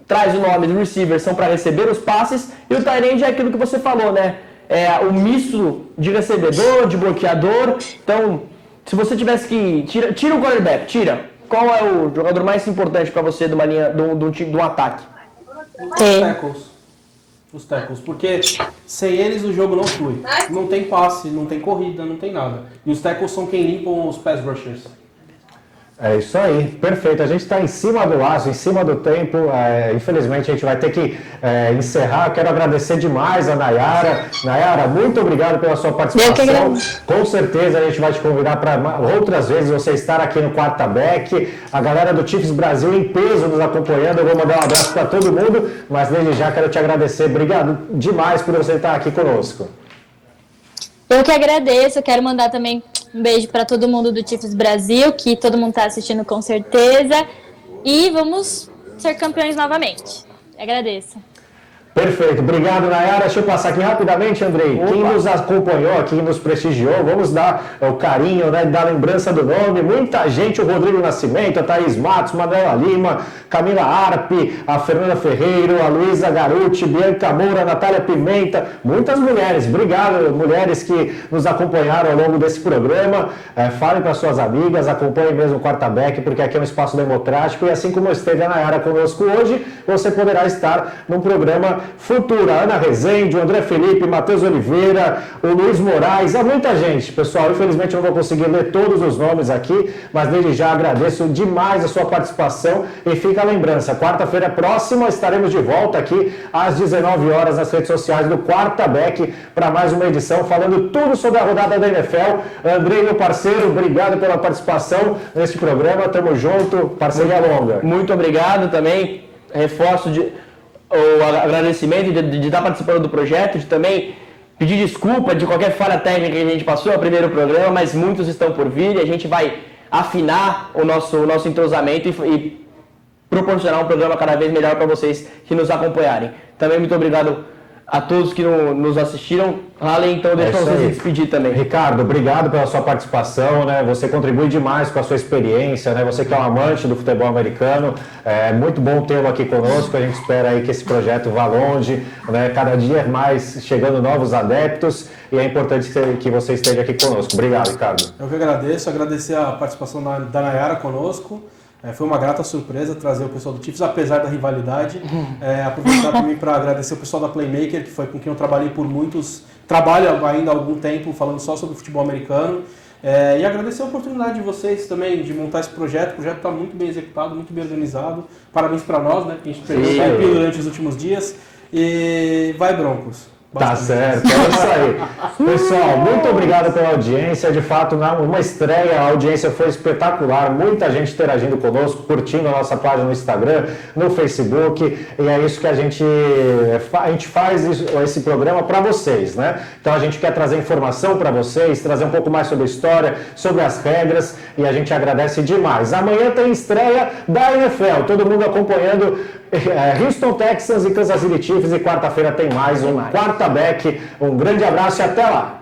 traz o nome do receiver, são para receber os passes, e o tight end é aquilo que você falou, né? É o misto de recebedor, de bloqueador. Então, se você tivesse que... Tira o quarterback, tira. Qual é o jogador mais importante para você de uma linha, de um ataque? Os tackles, porque sem eles o jogo não flui. Não tem passe, não tem corrida, não tem nada. E os tackles são quem limpam os pass rushers. É isso aí, perfeito. A gente está em cima do laço, em cima do tempo. Infelizmente a gente vai ter que encerrar. Eu quero agradecer demais a Nayara. Nayara, muito obrigado pela sua participação. Com certeza a gente vai te convidar para outras vezes você estar aqui no Quarta Back. A galera do Chiefs Brasil em peso nos acompanhando. Eu vou mandar um abraço para todo mundo, mas desde já quero te agradecer. Obrigado demais por você estar aqui conosco. Eu que agradeço, eu quero mandar também um beijo para todo mundo do Chiefs Brasil, que todo mundo está assistindo com certeza. E vamos ser campeões novamente. Agradeço. Perfeito, obrigado, Nayara. Deixa eu passar aqui rapidamente, Andrei. Quem nos acompanhou aqui, nos prestigiou, vamos dar o carinho, né, da lembrança do nome. Muita gente, o Rodrigo Nascimento, a Thaís Matos, Manuela Lima, Camila Arpe, a Fernanda Ferreiro, a Luísa Garuti, Bianca Moura, Natália Pimenta, muitas mulheres. Obrigado, mulheres que nos acompanharam ao longo desse programa. Falem para suas amigas, acompanhem mesmo o Quarta Back, porque aqui é um espaço democrático e assim como esteve a Nayara conosco hoje, você poderá estar num programa futuro. A Ana Rezende, o André Felipe, Matheus Oliveira, o Luiz Moraes, há muita gente, pessoal. Infelizmente eu não vou conseguir ler todos os nomes aqui, mas desde já agradeço demais a sua participação e fica a lembrança, quarta-feira próxima estaremos de volta aqui às 19 horas nas redes sociais do Quarta Back para mais uma edição falando tudo sobre a rodada da NFL. Andrei, meu parceiro, obrigado pela participação neste programa, tamo junto, parceria longa. Muito obrigado também, reforço o agradecimento de estar participando do projeto, de também pedir desculpa de qualquer falha técnica que a gente passou no primeiro programa, mas muitos estão por vir e a gente vai afinar o nosso entrosamento e proporcionar um programa cada vez melhor para vocês que nos acompanharem. Também muito obrigado a todos que nos assistiram. Raleigh, então, deixa você se despedir também. Ricardo, obrigado pela sua participação, né? Você contribui demais com a sua experiência, né? Você que é um amante do futebol americano, é muito bom tê-lo aqui conosco. A gente espera aí que esse projeto vá longe, né? Cada dia mais chegando novos adeptos e é importante que você esteja aqui conosco. Obrigado, Ricardo. Eu que agradecer a participação da Nayara conosco. Foi uma grata surpresa trazer o pessoal do Chiefs, apesar da rivalidade. Aproveitar também para agradecer o pessoal da Playmaker, que foi com quem eu trabalhei trabalho ainda há algum tempo, falando só sobre futebol americano. E agradecer a oportunidade de vocês também de montar esse projeto. O projeto está muito bem executado, muito bem organizado. Parabéns para nós, né? Que a gente perdeu o tempinho durante os últimos dias. E vai, Broncos! Tá certo, é isso aí. Pessoal, muito obrigado pela audiência. De fato, uma estreia, a audiência foi espetacular. Muita gente interagindo conosco, curtindo a nossa página no Instagram, no Facebook. E é isso que a gente faz esse programa para vocês, né? Então a gente quer trazer informação para vocês, trazer um pouco mais sobre a história, sobre as regras. E a gente agradece demais. Amanhã tem estreia da NFL. Todo mundo acompanhando Houston Texans e Kansas City Chiefs. E quarta-feira tem mais um Quarta Back. Um grande abraço e até lá!